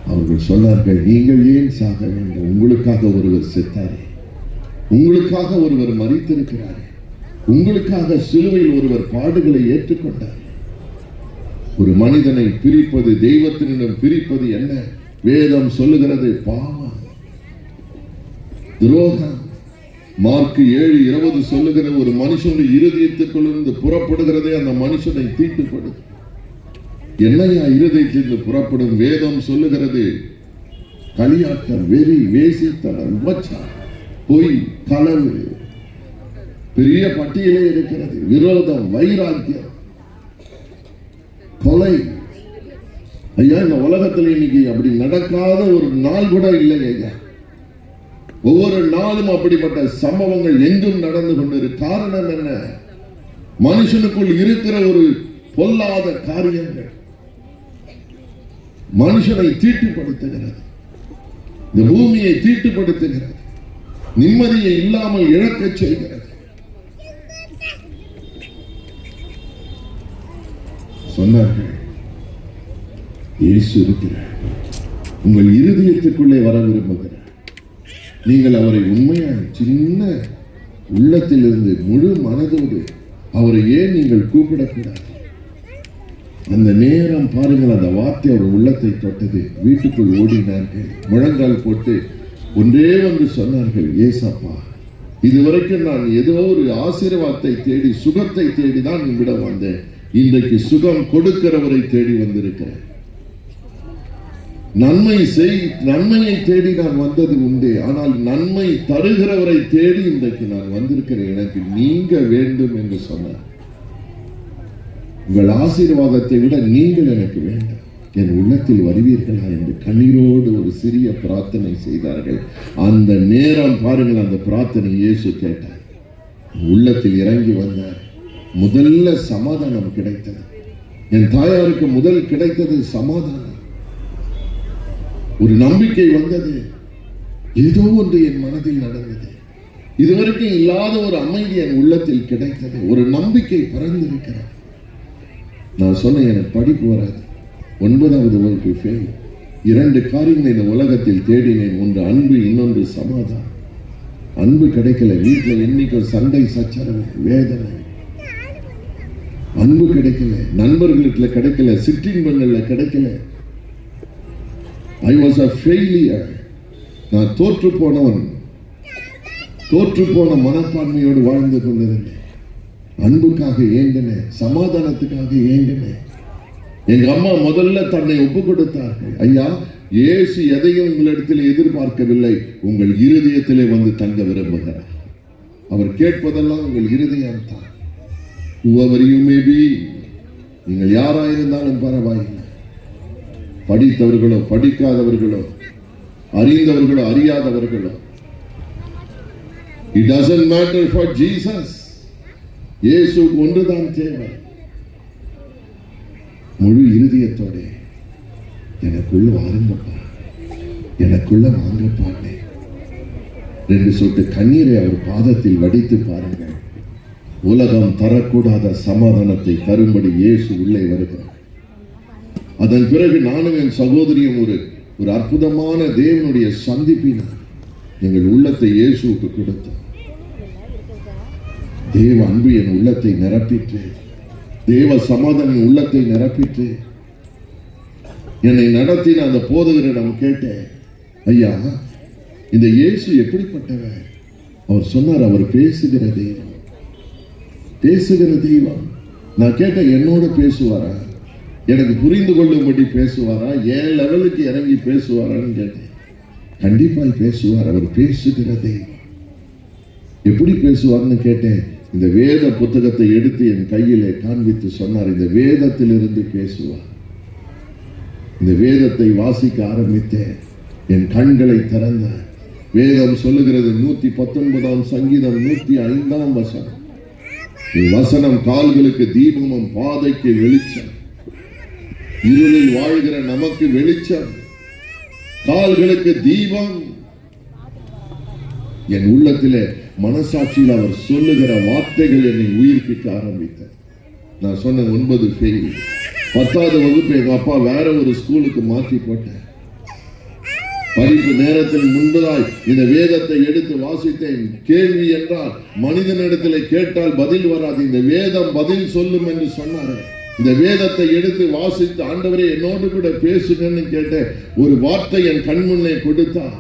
அவர்கள் சொன்னார்கள், நீங்கள் ஏன் சாக வேண்டும்? உங்களுக்காக ஒருவர் செத்தாரே, உங்களுக்காக ஒருவர் மரித்திருக்கிறார், உங்களுக்காக சிலுவையில் ஒருவர் பாடுகளை ஏற்றுக்கொண்டார். ஒரு மனிதனை பிரிப்பது, தெய்வத்தினிடம் பிரிப்பது என்ன? வேதம் சொல்லுகிறது பாவம், துரோகம். மார்க் 7:20 சொல்லுகிற ஒரு மனுஷனுடைய இருதயத்துக்குள்ளிருந்து புறப்படுகிறதே அந்த மனுஷனை தீட்டுப்படும். என்னையா இருதயத்திலிருந்து புறப்படும்? வேதம் சொல்லுகிறது களியாட்டம், வெறி, வேசித்தனம், உபச்சாரம், பொய், களவு, பெரிய பட்டியலே இருக்கிறது. விரோதம், வைராக்கியம், கொலை. ஐயா, இந்த உலகத்தில் இன்னைக்கு அப்படி நடக்காத ஒரு நாள் கூட இல்லை ஐயா. ஒவ்வொரு நாளும் அப்படிப்பட்ட சம்பவங்கள் எங்கும் நடந்து கொண்டிருக்கு. காரணம் என்ன? மனுஷனுக்குள் இருக்கிற ஒரு பொல்லாத காரியங்கள் மனுஷனை தீட்டுப்படுத்துகிறது, இந்த பூமியை தீட்டுப்படுத்துகிறது, நிம்மதியை இல்லாமல் இழக்க செய்கிறது. சொன்னார்கள், இயேசு இருக்கிறார், உங்கள் இருதயத்துக்குள்ளே வர விரும்புகிறார். நீங்கள் அவரை உண்மையான சின்ன உள்ளத்திலிருந்து முழு மனதோடு அவரை ஏன் நீங்கள் கூப்பிடக்கூடாது? அந்த நேரம் பாருங்கள், அந்த வார்த்தை அவர் உள்ளத்தை தொட்டது. வீட்டுக்குள் ஓடினார்கள், முழங்கால் போட்டு ஒன்றே வந்து சொன்னார்கள், ஏசப்பா, இதுவரைக்கும் நான் ஏதோ ஒரு ஆசீர்வாதத்தை தேடி, சுகத்தை தேடி தான் இவ்விடம் வந்தேன். இன்றைக்கு சுகம் கொடுக்கிறவரை தேடி வந்திருக்கிறேன். நன்மையை தேடி நான் வந்தது உண்டு, ஆனால் நன்மை தருகிறவரை தேடி இன்றைக்கு நான் வந்திருக்கிறேன். எனக்கு நீங்க வேண்டும் என்று சொன்னார். உங்கள் ஆசீர்வாதத்தை விட நீங்கள் எனக்கு வேண்டும், என் உள்ளத்தில் வருவீர்களா என்று கண்ணீரோடு ஒரு சிறிய பிரார்த்தனை செய்தார்கள். அந்த நேரம் பாருங்கள், அந்த பிரார்த்தனை இயேசு கேட்டார், உள்ளத்தில் இறங்கி வந்தார். முதல்ல சமாதானம் கிடைத்தது. என் தாயாருக்கு முதல் கிடைத்தது சமாதானம். ஒரு நம்பிக்கை வந்தது. ஏதோ ஒன்று என் மனதில் நடந்தது. இதுவரைக்கும் இல்லாத ஒரு அமைதி என் உள்ளத்தில் கிடைத்தது. ஒரு நம்பிக்கை பிறந்திருக்கிறது. நான் சொன்னேன், எனக்கு படிப்பு வராது, 9வது வகுப்பு ஃபெயில். 2 காரியங்களை இந்த உலகத்தில் தேடினேன். ஒன்று அன்பு, இன்னொன்று சமாதானம். அன்பு கிடைக்கல. வீட்டில் என்னைக்கும் சண்டை, சச்சரவு, வேதனை. அன்பு கிடைக்கல, நண்பர்களுக்கு கிடைக்கல, சிட்டிங் பண்ணல கிடைக்கல. I was a failure. நான் தோற்று போனவன், தோற்று போன மனப்பான்மையோடு வாழ்ந்து கொண்டிருந்தேன். அன்புக்காக ஏங்கினேன், சமாதானத்துக்காக ஏங்கினேன். எங்க அம்மா முதல்ல தன்னை ஒப்பு கொடுத்தார்கள். ஐயா, இயேசு எதையும் உங்களிடத்தில் எதிர்பார்க்கவில்லை, உங்கள் இருதயத்திலே வந்து தங்க விரும்புகிறார். அவர் கேட்பதெல்லாம் உங்கள் இருதயம் தான். whoever you may be, நீங்கள் யாராயிருந்தாலும் பரவாயில்லை. படித்தவர்களோ படிக்காதவர்களோ, அறிந்தவர்களோ அறியாதவர்களோ, it doesn't matter for Jesus. இயேசுவுக்கு ஒன்றுதான் தேவை, முழு இருதயத்தோட எனக்குள்ள வாருங்கப்பா, எனக்குள்ள வாங்கப்பாட்டே. 2 சொட்டு கண்ணீரை அவர் பாதத்தில் வடித்து பாருங்கள். உலகம் தரக்கூடாத சமாதானத்தை தரும்படி இயேசு உள்ளே வருகிறார். அதன் பிறகு நானும் என் சகோதரியும் ஒரு அற்புதமான தேவனுடைய சந்திப்பினார் எங்கள் உள்ளத்தை இயேசுவுக்கு கொடுத்தோம். தேவ அன்பு என் உள்ளத்தை நிரப்பிற்று, தேவ சமாதானம் உள்ளத்தை நிரப்பிற்று. என்னை நடத்தின அந்த போதகரிடம் கேட்டேன், ஐயா, இந்த இயேசு எப்படிப்பட்டவர்? அவர் சொன்னார், அவர் பேசுகிற தெய்வம், பேசுகிற தெய்வம். நான் கேட்டேன், என்னோட பேசுவாரா? எனக்கு புரிந்து கொள்ளும்படி பேசுவாரா? என் லெவலுக்கு இறங்கி பேசுவாரான்னு கேட்டேன். கண்டிப்பாய் பேசுவார், அவர் பேசுகிற தெய்வம். எப்படி பேசுவார்னு கேட்டேன். இந்த வேத புத்தகத்தை எடுத்து என் கையிலே காண்பித்து சொன்னார், இந்த வேதத்திலிருந்து பேசுவார். இந்த வேதத்தை வாசிக்க ஆரம்பித்தேன். என் கண்களை திறந்த வேதம் சொல்லுகிறது 119 சங்கீதம் 105 வசனம், வசனம் கால்களுக்கு தீபமும் பாதைக்கு வெளிச்சம். இருளில் வாழ்கிற நமக்கு வெளிச்சம், கால்களுக்கு தீபம். என் உள்ளத்திலே மனசாட்சியில் அவர் சொல்லுகிற வார்த்தைகள் என்னை உயிர்ப்பிக்க ஆரம்பித்தேன். நான் சொன்ன 9 ஃபெயில், 10வது வகுப்பு எங்க அப்பா வேற ஒரு ஸ்கூலுக்கு மாற்றி போட்டேன். படிப்பு நேரத்தில் முன்பதாய் இந்த வேதத்தை எடுத்து வாசித்தேன். கேள்வி என்றால் மனிதனிடத்தில் கேட்டால் பதில் வராது, இந்த வேதம் பதில் சொல்லும் என்று சொன்னார். இந்த வேதத்தை எடுத்து வாசித்து, ஆண்டவரே என்னோடு கூட பேசுங்கன்னு கேட்டேன். ஒரு வார்த்தை என் கண்முன்னே கொடுத்தார்.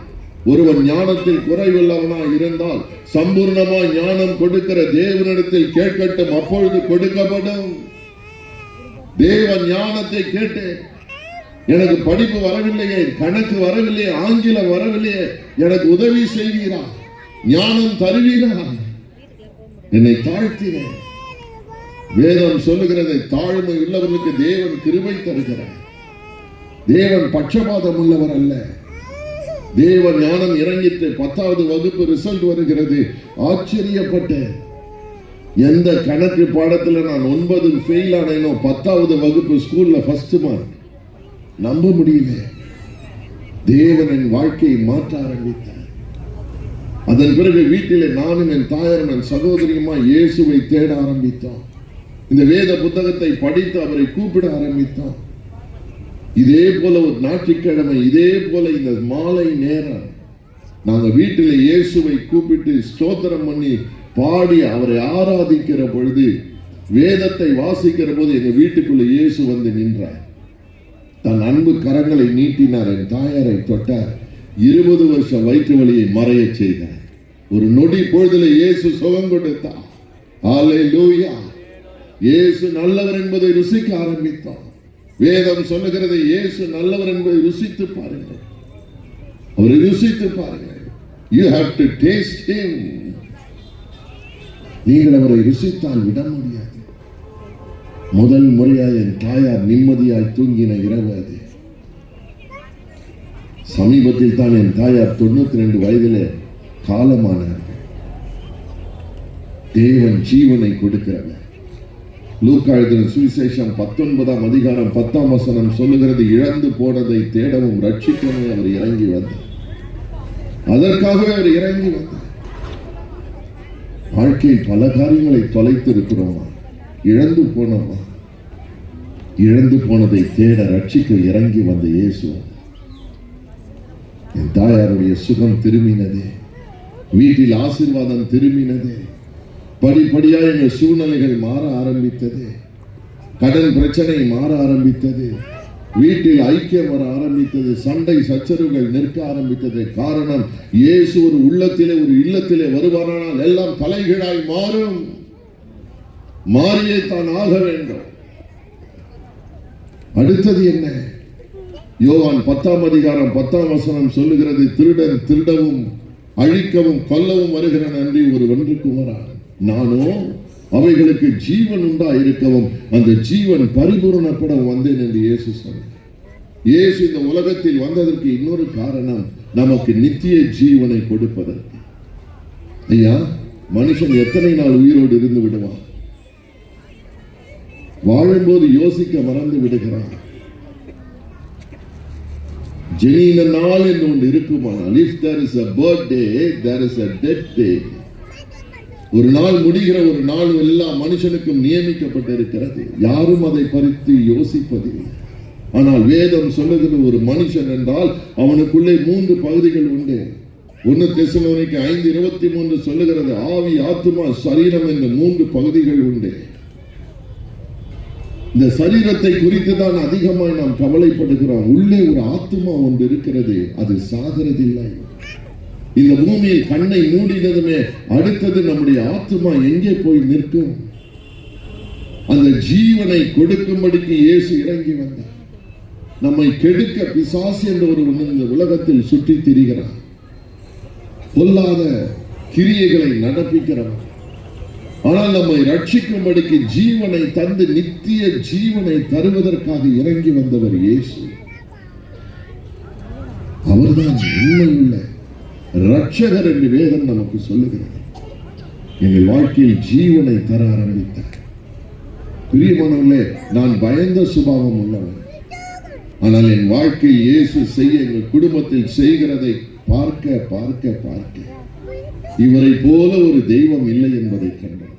ஒருவன் ஞானத்தில் குறைவுள்ளவனா இருந்தால் சம்பூர்ணமா ஞானம் கொடுக்கிற தேவனிடத்தில் கேட்கட்டும், அப்பொழுது கொடுக்கப்படும். தேவன் ஞானத்தை கேட்டேன். எனக்கு படிப்பு வரவில்லையே, கணக்கு வரவில்லையே, ஆங்கிலம் வரவில்லையே, எனக்கு உதவி செய்வீரா, ஞானம் தருவீரா? என்னை தாழ்த்தினேன். வேதம் சொல்லுகிறது, தாழ்மை உள்ளவர்களுக்கு தேவன் கிருபை தருகிறார். தேவன் பட்சபாதம் உள்ளவர் அல்ல. தேவ ஞானம் இறங்கிட்டு 10வது வகுப்பு ரிசல்ட் வருகிறது. ஆச்சரியப்பட்டேன். எந்த கணக்கு பாடத்தில் நான் 9 ஃபெயில் ஆனேனோ 10வது வகுப்பு ஸ்கூல்ல ஃபர்ஸ்ட் மார்க். நம்ப முடியல. தேவன் என் வாழ்க்கையை மாற்ற ஆரம்பித்தார். அதன் பிறகு வீட்டிலே நானும் என் தாயாரும் என் சகோதரியுமா இயேசுவை தேட ஆரம்பித்தோம். இந்த வேத புத்தகத்தை படித்து அவரை கூப்பிட ஆரம்பித்தோம். இதே போல ஒரு ஞாயிற்றுக்கிழமை, இதே போல இந்த மாலை நேரம் நாங்க வீட்டில் இயேசுவை கூப்பிட்டு ஸ்தோத்திரம் பண்ணி பாடி அவரை ஆராதிக்கிற பொழுது, வேதத்தை வாசிக்கிற போது எங்க வீட்டுக்குள்ள இயேசு வந்து நின்றார். தன் அன்பு கரங்களை நீட்டினார். என் தாயாரை தொட்டார். 20 வருஷம் வயிற்று வலியை மறைய செய்தார். ஒரு நொடி பொழுதுல இயேசு சுகம் கொடுத்தார். அல்லேலூயா. இயேசு நல்லவர் என்பதை ருசிக்க ஆரம்பித்தோம். வேதம் சொல்லுகிறது, இயேசு நல்லவர் என்பதை ருசித்து பாருங்கள். அவரை ருசித்து பாருங்கள். You have to taste him. நீங்கள் அவரை ருசித்தால் விட முடியாது. முதல் முறையாய் என் தாயார் நிம்மதியாய் தூங்கின இரவு அது. சமீபத்தில் தான் என் தாயார் 92 வயதிலே காலமானார்கள். தேவன் ஜீவனை கொடுக்கிறவர். லூக்கா எழுதின சுவிசேஷம் 19ஆம் அதிகாரம் 10ஆம் வசனம் சொல்லுகிறது, இழந்து போனதை தேடவும் ரட்சிக்கவும் அவர் இறங்கி வந்தார். அதற்காகவே அவர் இறங்கி வந்தார். வாழ்க்கையில் பல காரியங்களை தொலைத்து இருக்கிறோமா, இழந்து போனோமா? இழந்து போனதை தேட ரட்சிக்க இறங்கி வந்த இயேசு. என் தாயாருடைய சுகம் திரும்பினது. வீட்டில் ஆசீர்வாதம் திரும்பினது. படிப்படியாக எங்கள் சூழ்நிலைகள் மாற ஆரம்பித்தது. கடன் பிரச்சனை மாற ஆரம்பித்தது. வீட்டில் ஐக்கியம் வர ஆரம்பித்தது. சண்டை சச்சரவுகள் நிற்க ஆரம்பித்தது. காரணம், இயேசு ஒரு உள்ளத்திலே ஒரு இல்லத்திலே வருவானால் எல்லாம் தலைகீழாய் மாறும். மாறியே தான் ஆக வேண்டும். அடுத்தது என்ன? யோவான் 10ஆம் அதிகாரம் 10ஆம் வசனம் சொல்லுகிறது, திருடன் திருடவும் அழிக்கவும் கொல்லவும் வருகிறான் அன்றி ஒரு ஒன்றுக்கு வரான். நானோ அவைகளுக்கு ஜீவன் உண்டா இருக்கவும் அந்த ஜீவன் பரிபூரணப்பட வந்தேன் என்று இயேசு சொன்னார். இயேசு இந்த உலகத்தில் வந்ததற்கு இன்னொரு காரணம், நமக்கு நித்திய ஜீவனை கொடுப்பதற்கு. ஐயா, மனுஷன் எத்தனை நாள் உயிரோடு இருந்து விடுவான்? வாழும்போது யோசிக்க மறந்து விடுகிறான். ஜெனின நாள் என்று ஒன்று இருக்குமானால், if there is a birthday, there is a death day. ஒரு நாள் முடிகிற ஒரு நாள் எல்லா மனுஷனுக்கும் நியமிக்கப்பட்டிருக்கிறது. யாரும் அதை பறித்து யோசிப்பதில்லை. ஆனால் வேதம் சொல்லுகிற ஒரு மனுஷன் என்றால் அவனுக்குள்ளே 3 பகுதிகள் உண்டு. 1 தெசலோனிக்கு 5:23 சொல்லுகிறது, ஆவி, ஆத்துமா, சரீரம் என்ற 3 பகுதிகள் உண்டு. இந்த சரீரத்தை குறித்து தான் அதிகமாக நாம் கவலைப்படுகிறோம். உள்ளே ஒரு ஆத்துமா ஒன்று இருக்கிறது, அது சாகிறதில்லை. இந்த பூமியில் கண்ணை மூடினதுமே அடுத்தது நம்முடைய ஆத்துமா எங்கே போய் நிற்கும்? அந்த ஜீவனை கொடுக்கும்படிக்கு இயேசு இறங்கி வந்தார். நம்மை கெடுக்க பிசாசு என்ற ஒரு இந்த உலகத்தில் சுற்றி திரிகிறார். பொல்லாத கிரியைகளை நடப்பிக்கிறவர். ஆனால் நம்மை ரட்சிக்கும்படிக்கு ஜீவனை தந்து நித்திய ஜீவனை தருவதற்காக இறங்கி வந்தவர் இயேசு. அவர்தான் உண்மையுள்ள ரட்சகர் என்று வேதம் நமக்கு சொல்லுகிறது. எங்கள் வாழ்க்கையில் ஜீவனை தர ஆரம்பித்தார். பிரியமானவர்களே, நான் பயந்த சுபாவம் உள்ளவன். ஆனால் என் வாழ்க்கையில் இயேசு செய்ய எங்கள் குடும்பத்தில் செய்கிறதை பார்க்க பார்க்க பார்க்க இவரை போல ஒரு தெய்வம் இல்லை என்பதை கண்டோம்.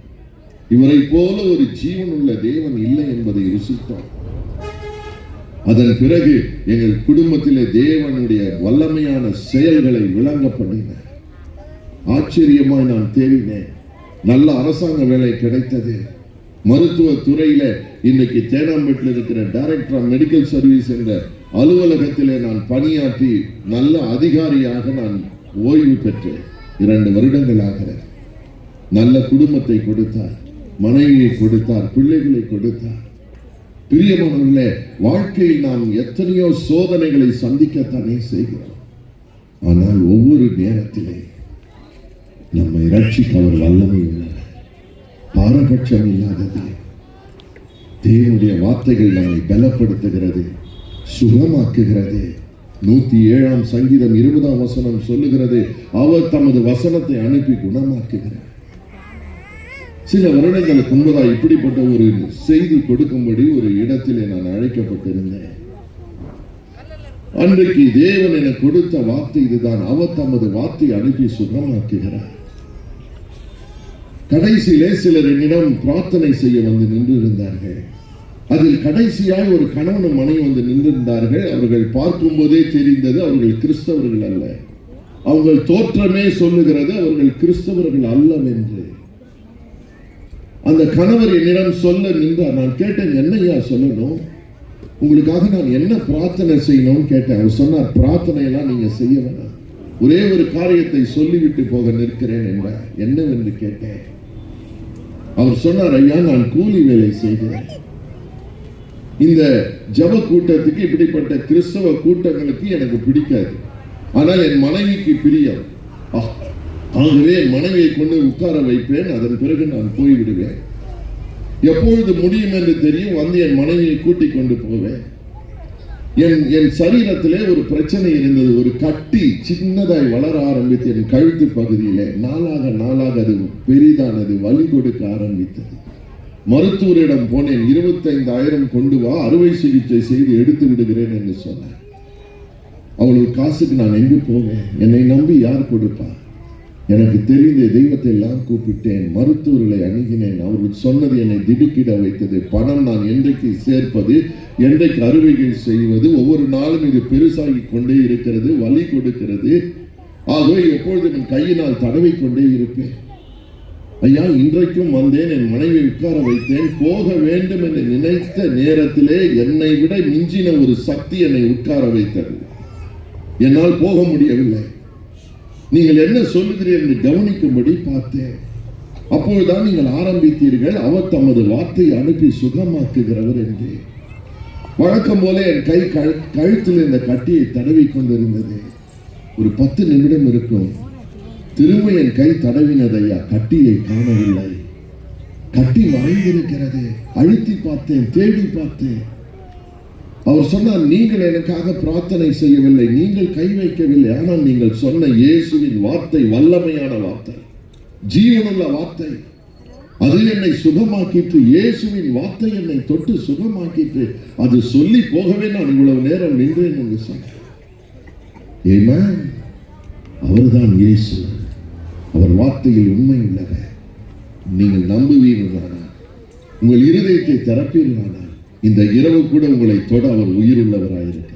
இவரை போல ஒரு ஜீவன் உள்ள தேவன் இல்லை என்பதை ருசித்தோம். அதன் பிறகு எங்கள் குடும்பத்திலே தேவனுடைய வல்லமையான செயல்களை விளங்க பண்ணினார். ஆச்சரியமாய் நான் தேடினேன். நல்ல அரசாங்க வேலை கிடைத்தது. மருத்துவ துறையில இன்னைக்கு தேனாம்பேட்டில் இருக்கிற டைரக்டர் ஆஃப் மெடிக்கல் சர்வீஸ் என்ற அலுவலகத்திலே நான் பணியாற்றி நல்ல அதிகாரியாக நான் ஓய்வு பெற்றேன். 2 வருடங்களாக நல்ல குடும்பத்தை கொடுத்தார், மனைவியை கொடுத்தார், பிள்ளைகளை கொடுத்தார். பிரியமானவர்களே, வாழ்க்கையில் நாம் எத்தனையோ சோதனைகளை சந்திக்கத்தானே செய்கிறோம். ஆனால் ஒவ்வொரு நேரத்திலே நம்மை ரட்சிக்க அவர் வல்லமை உள்ளவர், பாரபட்சம் இல்லாதது. தேவனுடைய வார்த்தைகள் நம்மை பலப்படுத்துகிறது, சுகமாக்குகிறது. 107ஆம் சங்கீதம் 20ஆம் வசனம் சொல்லுகிறது, அவர் தமது வசனத்தை அனுப்பி குணமாக்குகிறார். சில வருடங்களுக்கு முன்பதாக இப்படிப்பட்ட ஒரு செய்தி கொடுக்கும்படி ஒரு இடத்திலே நான் அழைக்கப்பட்டிருந்தேன். அன்றைக்கு தேவன் எனக்கு கொடுத்த வார்த்தை இதுதான், அவர் தமது வார்த்தையை அனுப்பி சுகமாக்குகிறார். கடைசியிலே சிலர் என்னிடம் பிரார்த்தனை செய்ய வந்து நின்றிருந்தார்கள். அதில் கடைசியாய் ஒரு கணவன் மனைவி வந்து நின்றிருந்தார்கள். அவர்கள் பார்க்கும் போதே தெரிந்தது அவர்கள் கிறிஸ்தவர்கள் அல்ல. அவர்கள் தோற்றமே சொல்லுகிறது அவர்கள் கிறிஸ்தவர்கள் அல்லவென்று. அந்த கணவர் என்னிடம் சொல்ல நின்றார். நான் கேட்டேன், என்னையா சொல்லணும், உங்களுக்காக நான் என்ன பிரார்த்தனை செய்யணும்னு கேட்டேன். அவர் சொன்னார், பிரார்த்தனை எல்லாம் நீங்க செய்ய வேணாம், ஒரே ஒரு காரியத்தை சொல்லிவிட்டு போக நிற்கிறேன் என்றார். என்னவென்று கேட்டேன். அவர் சொன்னார், ஐயா நான் கூலி வேலை செய்கிறேன். இந்த ஜப கூட்டத்துக்கு, இப்படிப்பட்ட கிறிஸ்தவ கூட்டங்களுக்கு எனக்கு பிடிக்காது. ஆனால் என் மனைவிக்கு பிரியம். ஆகவே என் மனைவியை கொண்டு உட்கார வைப்பேன், அதன் பிறகு நான் போய்விடுவேன். எப்பொழுது முடியும் என்று தெரியும், வந்து என் மனைவியை கூட்டிக் கொண்டு போவேன். என் சரீரத்திலே ஒரு பிரச்சனை இருந்தது. ஒரு கட்டி சின்னதாய் வளர ஆரம்பித்து என் கழுத்து பகுதியிலே நாளாக நாளாக அது பெரிதானது, வலி கொடுக்க ஆரம்பித்தது. மருத்துவரிடம் போனேன். 25,000 கொண்டு வா, அறுவை சிகிச்சை செய்து எடுத்து விடுகிறேன் என்று சொன்னார். அவ்வளவு காசுக்கு நான் எங்கு போவேன்? என்னை நம்பி யார் கொடுப்பார்? எனக்கு தெரிந்த தெய்வத்தை எல்லாம் கூப்பிட்டேன், மருத்துவர்களை அணுகினேன். அவர்கள் சொன்னது என்னை திடுக்கிட வைத்தது. பணம் நான் என்றைக்கு சேர்ப்பது, என்றைக்கு அறுவைகள் செய்வது, ஒவ்வொரு நாளும் இது பெருசாகி கொண்டே இருக்கிறது, வலி கொடுக்கிறது. ஆகவே எப்பொழுதும் என் கையினால் தடவை கொண்டே இருப்பேன். ஐயா, இன்றைக்கும் வந்தேன், என் மனைவி உட்கார வைத்தேன். போக வேண்டும் என்று நினைத்த நேரத்திலே என்னை விட மிஞ்சின ஒரு சக்தி என்னை உட்கார வைத்தது. என்னால் போக முடியவில்லை. நீங்கள் என்ன சொல்லுகிறீர்கள் என்று கவனிக்கும்படி பார்த்தேன். அப்பொழுதுதான் நீங்கள் ஆரம்பித்தீர்கள், அவர் தமது வார்த்தையை அனுப்பி சுகமாக்குகிறவர் என்று. வழக்கம் போல என் கை கழுத்தில் இந்த கட்டியை தடவி கொண்டிருந்தது. ஒரு 10 நிமிடம் இருக்கும். திரும்ப என் கை தடவினதையா, கட்டியை காணவில்லை. கட்டி மறைந்திருக்கிறது. அழுத்தி பார்த்தேன், தேடி பார்த்தேன். அவர் சொன்னார், நீங்கள் எனக்காக பிரார்த்தனை செய்யவில்லை, நீங்கள் கை வைக்கவில்லை. ஆனால் நீங்கள் சொன்ன இயேசுவின் வார்த்தை வல்லமையான வார்த்தை, ஜீவனுள்ள வார்த்தை, அது என்னை சுகமாக்கிட்டு. இயேசுவின் வார்த்தை என்னை தொட்டு சுகமாக்கிட்டு. அது சொல்லி போகவே நான் இவ்வளவு நேரம் நின்றேன் என்று சொன்னார். ஆமென். அவர்தான் இயேசு. அவர் வார்த்தையில் உண்மை உள்ளவர். நீங்கள் நம்புவீர்களானால், உங்கள் இருதயத்தை திறப்பீர்களானால், இந்த இரவு கூட உங்களை தொட அவர் உயிருள்ளவராயிருக்க.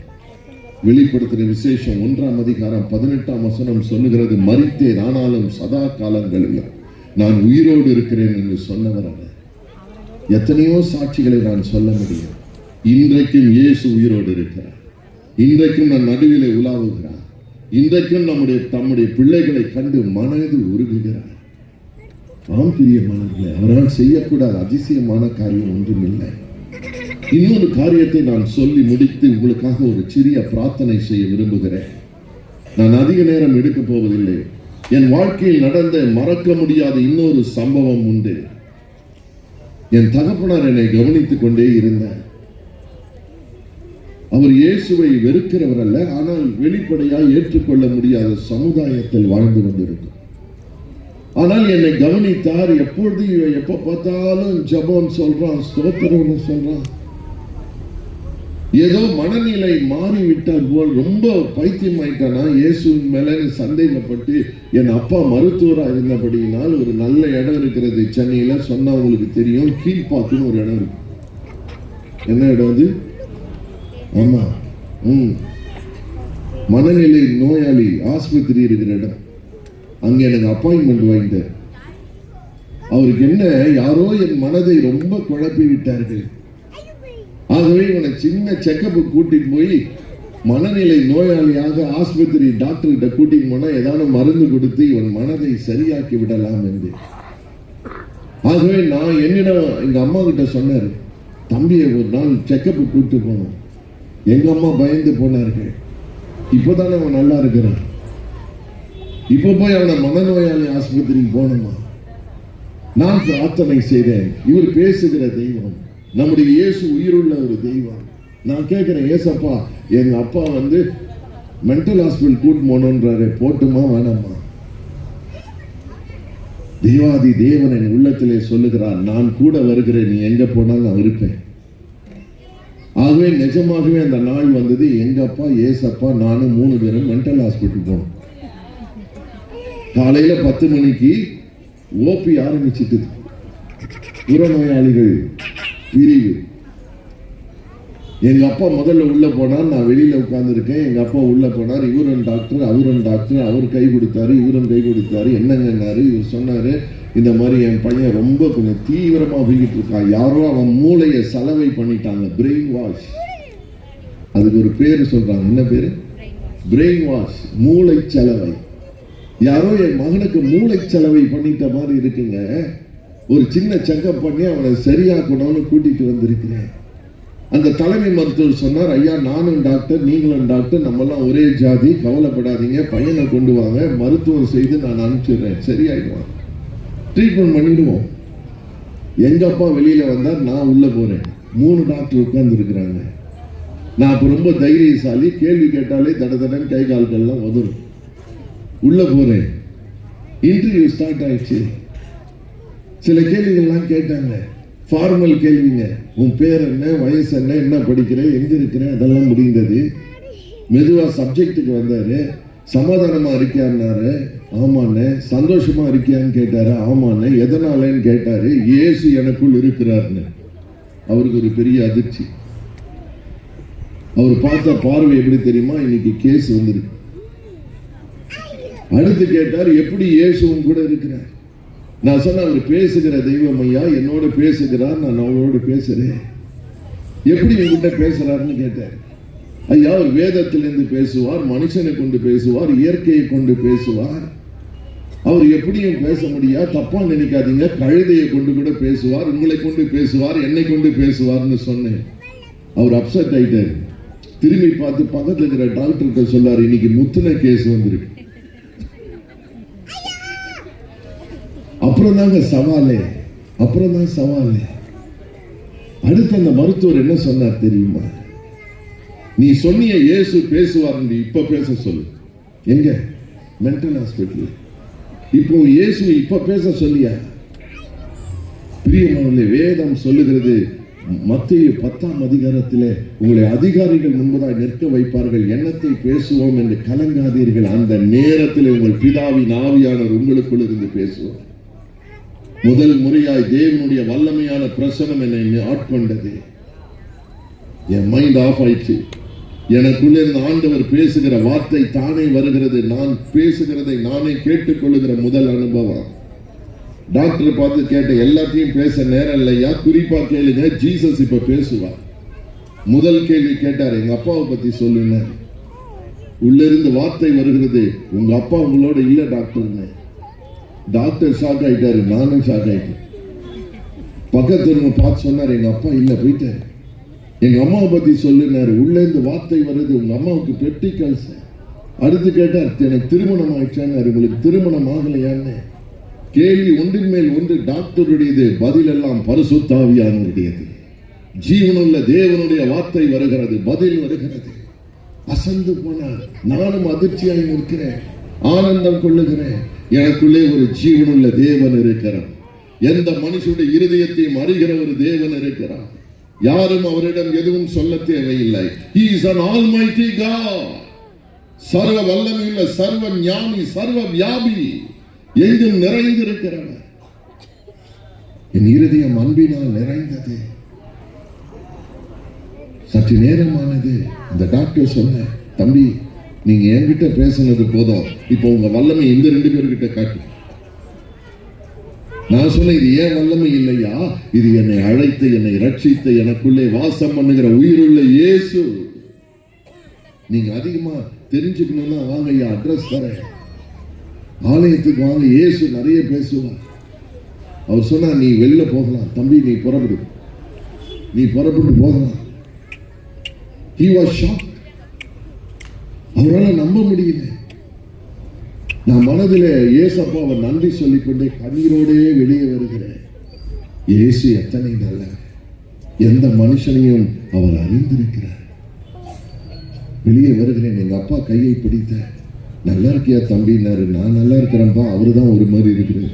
வெளிப்படுத்தின விசேஷம் 1ஆம் அதிகாரம் 18ஆம் வசனம் சொல்லுகிறது, மரித்தேன் ஆனாலும் சதா காலங்களில் நான் உயிரோடு இருக்கிறேன் என்று சொன்னவர் அவர். எத்தனையோ சாட்சிகளை நான் சொல்ல முடியும். இன்றைக்கும் இயேசு உயிரோடு இருக்கிறார். இன்றைக்கும் நான் நடுவிலே உலாவுகிறார். இன்றைக்கும் தம்முடைய பிள்ளைகளை கண்டு மனது உருகுகிறார். ஆம் பிரியமானவர்களே, அவரால் செய்யக்கூடாத அதிசயமான காரியம் ஒன்றுமில்லை. இன்னொரு காரியத்தை நான் சொல்லி முடித்து உங்களுக்காக ஒரு சிறிய பிரார்த்தனை செய்ய விரும்புகிறேன். நான் அதிக நேரம் எடுக்க போவதில்லை. என் வாழ்க்கையில் நடந்த மறக்க முடியாத இன்னொரு சம்பவம் உண்டு. என் தகப்பனார் என்னை கவனித்துக் கொண்டே இருந்தார். அவர் இயேசுவை வெறுக்கிறவர் அல்ல, ஆனால் வெளிப்படையாக ஏற்றுக்கொள்ள முடியாத சமுதாயத்தில் வாழ்ந்து கொண்டிருக்கும். ஆனால் என்னை கவனித்தார். எப்பொழுது எப்ப பார்த்தாலும் ஜெபம் சொல்றான், ஸ்தோத்திரம் சொல்றான். ஏதோ மனநிலை மாறிவிட்டால் போல் ரொம்ப பைத்தியம் ஆயிட்டானா இயேசுவின் மேல சந்தேகப்பட்டு, என் அப்பா மருத்துவராக இருந்தபடியினால் ஒரு நல்ல இடம் இருக்கிறது சென்னையில, சொன்னா உங்களுக்கு தெரியும், கீழ்பாக்குன்னு ஒரு இடம் இருக்கு. என்ன இடம் அது? ஆமா, மனநிலை நோயாளி ஆஸ்பத்திரி இருக்கிற இடம். அங்க எனக்கு அப்பாயின்மெண்ட் வாங்கிட்டார். அவருக்கு என்ன, யாரோ என் மனதை ரொம்ப குழப்பி விட்டார்கள். ஆகவே இவனை சின்ன செக்கப்பு கூட்டிட்டு போய் மனநிலை நோயாளியாக ஆஸ்பத்திரி டாக்டர்கிட்ட கூட்டிட்டு போனா ஏதாவது மருந்து கொடுத்து இவன் மனதை சரியாக்கி விடலாம் என்று. ஆகவே நான் என்னிடம் எங்க அம்மா கிட்ட சொன்னாரு, தம்பியை ஒரு நாள் செக்கப்பு கூட்டு போனோம். எங்க அம்மா பயந்து போனார்கள். இப்பதானே அவன் நல்லா இருக்கிறான், இப்ப போய் அவனை மனநோயாளி ஆஸ்பத்திரிக்கு போனோமா? நான் பிரார்த்தனை செய்தேன். இவர் பேசுகிற தெய்வம், நம்முடைய இயேசு உயிருள்ள ஒரு தெய்வம். நான் கேட்கிறேன், ஏசப்பா எங்க அப்பா மென்டல் ஹாஸ்பிட்டல் கூட்டு போனோன்றாரு, போட்டுமா வேணாமா? தேவாதி தேவன் என் உள்ளத்திலே சொல்லுகிறார், நான் கூட வருகிறேன், நீ எங்க போனாலும் நான் இருப்பேன். ஆகவே நிஜமாகவே அந்த நாள் வந்தது. எங்க அப்பா, ஏசப்பா, நானும் 3 பேரும் மென்டல் ஹாஸ்பிட்டல் போனோம். காலையில 10 மணிக்கு ஓபி ஆரம்பிச்சுட்டு, புறநோயாளிகள் பிரிவு. எங்க அப்பா முதல்ல உள்ள போனார், நான் வெளியில உட்கார்ந்து இருக்கேன். எங்க அப்பா உள்ள போனார். இவரும் டாக்டர், அவரும் டாக்டர். அவர் கை கொடுத்தாரு, இவரும் கை கொடுத்தாரு. என்னங்கன்னாரு, இவர் சொன்னாரு, இந்த மாதிரி என் பையன் ரொம்ப கொஞ்சம் தீவிரமா போய்கிட்டு இருக்கான், யாரோ அவன் மூளையை சலவை பண்ணிட்டாங்க, பிரெயின் வாஷ். அதுக்கு ஒரு பேரு சொல்றாங்க. என்ன பேரு? பிரெயின் வாஷ், மூளை செலவை. யாரோ என் மகனுக்கு மூளை செலவை பண்ணிட்ட மாதிரி இருக்குங்க. ஒரு சின்ன செக்கப் பண்ணி அவனை சரியாக்கணும்னு கூட்டிட்டு வந்திருக்கிறேன். அந்த தலைமை மருத்துவர் சொன்னார், ஐயா நானும் டாக்டர், நீங்களும் டாக்டர், நம்மெல்லாம் ஒரே ஜாதி, கவலைப்படாதீங்க, பையனை கொண்டு வாங்க, மருத்துவம் செய்து நான் அனுப்பிச்சிடுறேன், சரியாயிடுவான், ட்ரீட்மெண்ட் பண்ணிடுவோம். எங்க அப்பா வெளியில வந்தார், நான் உள்ள போறேன். 3 டாக்டர் உட்கார்ந்து இருக்கிறாங்க. நான் அப்ப ரொம்ப தைரியசாலி, கேள்வி கேட்டாலே தடதடன் கை கால்கள்லாம் உதறும். உள்ள போறேன். இன்டர்வியூ ஸ்டார்ட் ஆயிடுச்சு. சில கேள்விகள்லாம் கேட்டாங்க, ஃபார்மல் கேள்விங்க. உன் பேர் என்ன, வயசு என்ன, என்ன படிக்கிற, எங்க இருக்கிற, அதெல்லாம் முடிந்தது. மெதுவா சப்ஜெக்டுக்கு வந்தாரு. சமாதானமா இருக்கியான்னாரு, ஆமாண்ணே. சந்தோஷமா இருக்கியான்னு கேட்டாரு, ஆமாண்ணே. எதனாலன்னு கேட்டாரு, இயேசு எனக்குள் இருக்கிறார்னு. அவருக்கு ஒரு பெரிய அதிர்ச்சி. அவர் பார்த்த பார்வை எப்படி தெரியுமா, இன்னைக்கு கேஸ் வந்திருக்கு. அடுத்து கேட்டார், எப்படி இயேசுவும் கூட இருக்கிறார்? நான் சொன்ன, அவர் பேசுகிற தெய்வம் ஐயா, என்னோட பேசுகிறார், நான் அவரோடு பேசுறேன். எப்படி உங்ககிட்ட பேசுறாருன்னு கேட்டார். ஐயா, அவர் வேதத்திலிருந்து பேசுவார், மனுஷனை கொண்டு பேசுவார், இயற்கையை கொண்டு பேசுவார். அவர் எப்படியும் பேச முடியா, தப்பா நினைக்காதீங்க, கழுதையை கொண்டு கூட பேசுவார், உங்களை கொண்டு பேசுவார், என்னை கொண்டு பேசுவார்னு சொன்னேன். அவர் அப்செட் ஆயிட்டார். திரும்பி பார்த்து பக்கத்துல இருக்கிற டாக்டர்கிட்ட சொல்லாரு, இன்னைக்கு முத்துன கேஸ் வந்திருக்கு. அப்புறம் தாங்க சவாலே, அப்புறம் தான் சவாலே. அடுத்து அந்த மருத்துவர் என்ன சொன்னார் தெரியுமா? நீ சொன்னிய இயேசு பேசுவார், இப்ப பேச சொல்லு. எங்க? Mental hospital. இப்போ இயேசு இப்ப பேச சொல்லியா? பிரியமானவர்களே, வேதம் சொல்லுகிறது, மத்தேயு 10ஆம் அதிகாரத்திலே, உங்களை அதிகாரிகள் முன்பதாய் நிற்க வைப்பார்கள், எண்ணத்தை பேசுவோம் என்று கலங்காதீர்கள், அந்த நேரத்தில் உங்கள் பிதாவின் ஆவியானவர் உங்களுக்குள் இருந்து பேசுவார். முதல் முறையாய் தேவனுடைய வல்லமையான பிரசனம் என்னை ஆட்கொண்டது. என் மைண்ட் ஆஃப் ஆயிடுச்சு. எனக்குள்ளே இருந்த ஆண்டவர் பேசுகிற வார்த்தை தானே வருகிறது. நான் பேசுகிறதை நானே கேட்டுக்கொள்ளுகிற முதல் அனுபவம். டாக்டர் பார்த்து கேட்ட, எல்லாத்தையும் பேச நேரம் இல்லையா, குறிப்பா கேளுங்க, ஜீசஸ் இப்ப பேசுவார். முதல் கேள்வி கேட்டார், எங்க அப்பாவை பத்தி சொல்லுங்க. உள்ள இருந்து வார்த்தை வருகிறது, உங்க அப்பா உங்களோட இல்ல டாக்டர். டாக்டர் ஷாக் ஆயிட்டாரு, நானும் ஷாக் ஆயிட்டேன். பக்கத்துல பார்த்து சொன்னார், எங்க அப்பா இல்ல, போயிட்டாரு. எங்க அம்மாவை பத்தி சொல்லுனாரு. உள்ள இருந்து வார்த்தை வருது, உங்க அம்மாவுக்கு பெப்டிக் அல்சர். அடுத்து கேட்டார், எனக்கு திருமணம் ஆயிடுச்சான்னு. உங்களுக்கு திருமணம் ஆகலையான்னு. கேள்வி ஒன்றின் மேல் ஒன்று டாக்டருடையது, பதில் எல்லாம் பரிசுத்தாவியானவருடையது. ஜீவனுள்ள தேவனுடைய வார்த்தை வருகிறது, பதில் வருகிறது. அசந்து போனார். நானும் அதிர்ச்சியாக இருக்கிறேன், ஆனந்தம் கொள்ளுகிறேன். எனக்குள்ளே ஒரு ஜீவனுள்ள தேவன் இருக்கிறார். எந்த மனுஷனுடைய இருதயத்தையும் அறிகிற ஒரு தேவன் இருக்கிறார். யாரும் அவரிடம் எதுவும் சொல்ல தேவையில்லை. He is an almighty God. சர்வ வல்லமையுள்ள, சர்வ ஞானி, சர்வ வியாபி, எங்கும் நிறைந்திருக்கிறவர். என் இருதயம் அன்பினால் நிறைந்தது. சற்று நேரமானது. இந்த டாக்டர் சொன்ன, தம்பி நீங்க என்கிட்ட பேசினது போதும், இப்போ உங்க வல்லமை இந்த 2 பேர்கிட்ட காட்டு. நான் சொன்ன, இது ஏன் வல்லமை இல்லையா, இது என்னை அழைத்து என்னை ரட்சித்து எனக்குள்ளே வாசம் பண்ணுகிற உயிருள்ள இயேசு. நீங்க அதிகமா தெரிஞ்சுக்கணும்னா வாங்க, ஐயா அட்ரஸ் தரேன், ஆலயத்துக்கு வாங்க. இயேசு நிறைய பேசுவார். அவர் சொன்னா, நீ வெளில போகலாம் தம்பி, நீ புறப்பட்டு போகலாம். He was shocked. அவரால் நம்ப முடியல. நான் மனதிலே இயேசப்பாவை நன்றி சொல்லிக்கொண்டே கண்ணீரோடே வெளியே வருகிறேன். இயேசு எத்தனை நல்லவர், எந்த மனுஷனையும் அவர் அறிந்திருக்கிறார். வெளியே வருகிறேன். எங்க அப்பா கையை பிடித்த, நல்லா இருக்கியா தம்பினாரு. நான் நல்லா இருக்கிறேன்ப்பா, அவருதான் ஒரு மாதிரி இருக்கிறேன்.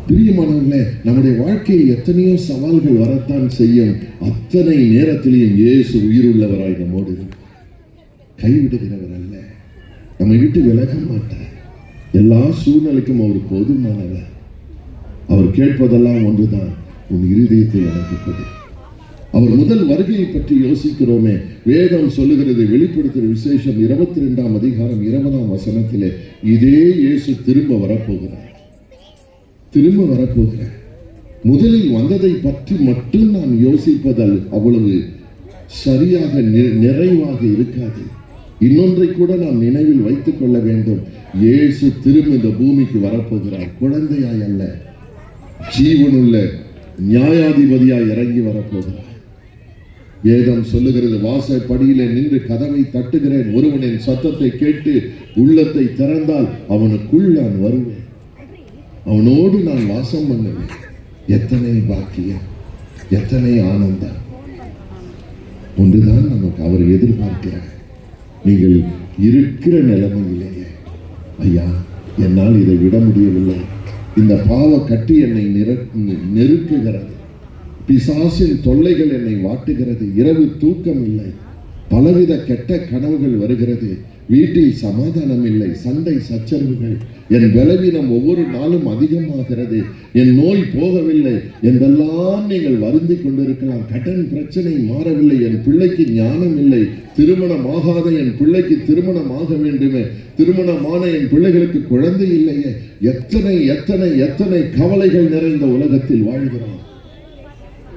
பிரியமானவர்களே, நம்முடைய வாழ்க்கையில் எத்தனையோ சவால்கள் வரத்தான் செய்யும். அத்தனை நேரத்திலையும் இயேசு உயிருள்ளவராய் நம்மோடு கைவிடுகிறவர் அல்ல, நம்மை விட்டு விலக மாட்டார். எல்லா சூழ்நிலைக்கும் அவர் போதுமானவர். அவர் கேட்பதெல்லாம் ஒன்றுதான், உன் இருதயத்தில் எனக்கு கொடு. அவர் முதல் வருகையை பற்றி யோசிக்கிறோமே. வேதம் சொல்லுகிறது, வெளிப்படுத்துகிற விசேஷம் 22ஆம் அதிகாரம் 20ஆம் வசனத்திலே, இதே இயேசு திரும்ப வரப்போகிறார். முதலில் வந்ததை பற்றி மட்டும் நான் யோசிப்பதால் அவ்வளவு சரியாக நிறைவாக இருக்காது. இன்னொன்றை கூட நாம் நினைவில் வைத்துக் கொள்ள வேண்டும். இயேசு திரும்ப இந்த பூமிக்கு வரப்போகிறார். குழந்தையாய் அல்ல, ஜீவனுள்ள நியாயாதிபதியாய் இறங்கி வரப்போகிறார். வேதம் சொல்லுகிறது, வாசற்படியிலே நின்று கதவை தட்டுகிறேன், ஒருவனின் சத்தத்தை கேட்டு உள்ளத்தை திறந்தால் அவனுக்குள் நான் வருவேன், அவனோடு நான் வாசம் பண்ணுவேன். எத்தனை பாக்கியம், எத்தனை ஆனந்தம். ஒன்றுதான் நமக்கு அவர் எதிர்பார்க்கிறார். நீங்கள் இருக்கிற நிலைமையிலேயே, ஐயா என்னால் இதை விட முடியவில்லை, இந்த பாவ கட்டி என்னை நெருக்குகிறது, பிசாசின் தொல்லைகள் என்னை வாட்டுகிறது, இரவு தூக்கம் இல்லை, பலவித கெட்ட கனவுகள் வருகிறது, வீட்டில் சமாதானம் இல்லை, சண்டை சச்சரவுகள், என் பலவீனம் ஒவ்வொரு நாளும் அதிகமாகிறது, என் நோய் போகவில்லை என்றெல்லாம் நீங்கள் வருந்திக் கொண்டிருக்கலாம். கடன் பிரச்சனை மாறவில்லை, என் பிள்ளைக்கு ஞானம் இல்லை, திருமணமாகாத என் பிள்ளைக்கு திருமணம் ஆக வேண்டுமே, திருமணமான என் பிள்ளைகளுக்கு குழந்தை இல்லையே. எத்தனை எத்தனை எத்தனை கவலைகள் நிறைந்த உலகத்தில் வாழ்கிறோம்.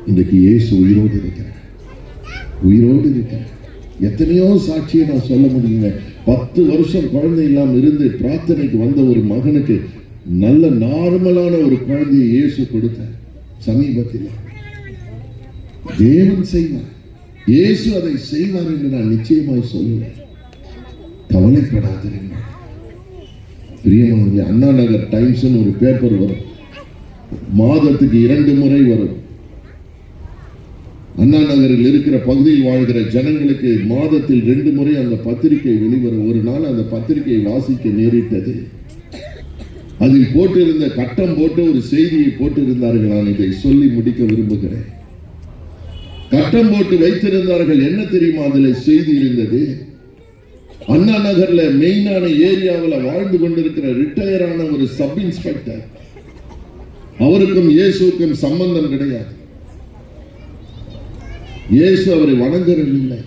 இன்றைக்கு இயேசு உயிரோடு இருக்கிறார். எத்தனையோ சாட்சியை நான் சொல்ல முடியுங்க. 10 வருஷம் குழந்தை இல்லாம இருந்து பிரார்த்தனைக்கு வந்த ஒரு மகனுக்கு நல்ல நார்மலான ஒரு குழந்தையை இயேசு கொடுத்தார். சமீபத்தில் தேவன் செய்வார், இயேசு அதை செய்வார் என்று நான் நிச்சயமாய் சொல்லுவேன். கவலைப்படாதீர்கள் பிரியமானவர்களே. அண்ணா நகர் டைம்ஸ் ஒரு பேப்பர் வரும், மாதத்துக்கு 2 முறை வரும். அண்ணா நகரில் இருக்கிற பகுதியில் வாழ்கிற ஜனங்களுக்கு மாதத்தில் 2 முறை அந்த பத்திரிகை வெளிவரும். ஒரு நாள் அந்த பத்திரிகையை வாசிக்க நேரிட்டது. அதில் போட்டிருந்த கட்டம் போட்டு ஒரு செய்தியை போட்டிருந்தார்கள். நான் இதை சொல்லி முடிக்க விரும்புகிறேன். கட்டம் போட்டு வைத்திருந்தார்கள். என்ன தெரியுமா அதில் செய்தி இருந்தது? அண்ணா நகர்ல மெயினான ஏரியாவில் வாழ்ந்து கொண்டிருக்கிற ரிட்டையரான ஒரு சப் இன்ஸ்பெக்டர், அவருக்கும் இயேசுக்கும் சம்பந்தம் கிடையாது. இயேசு அவரை வணங்கவில்லை.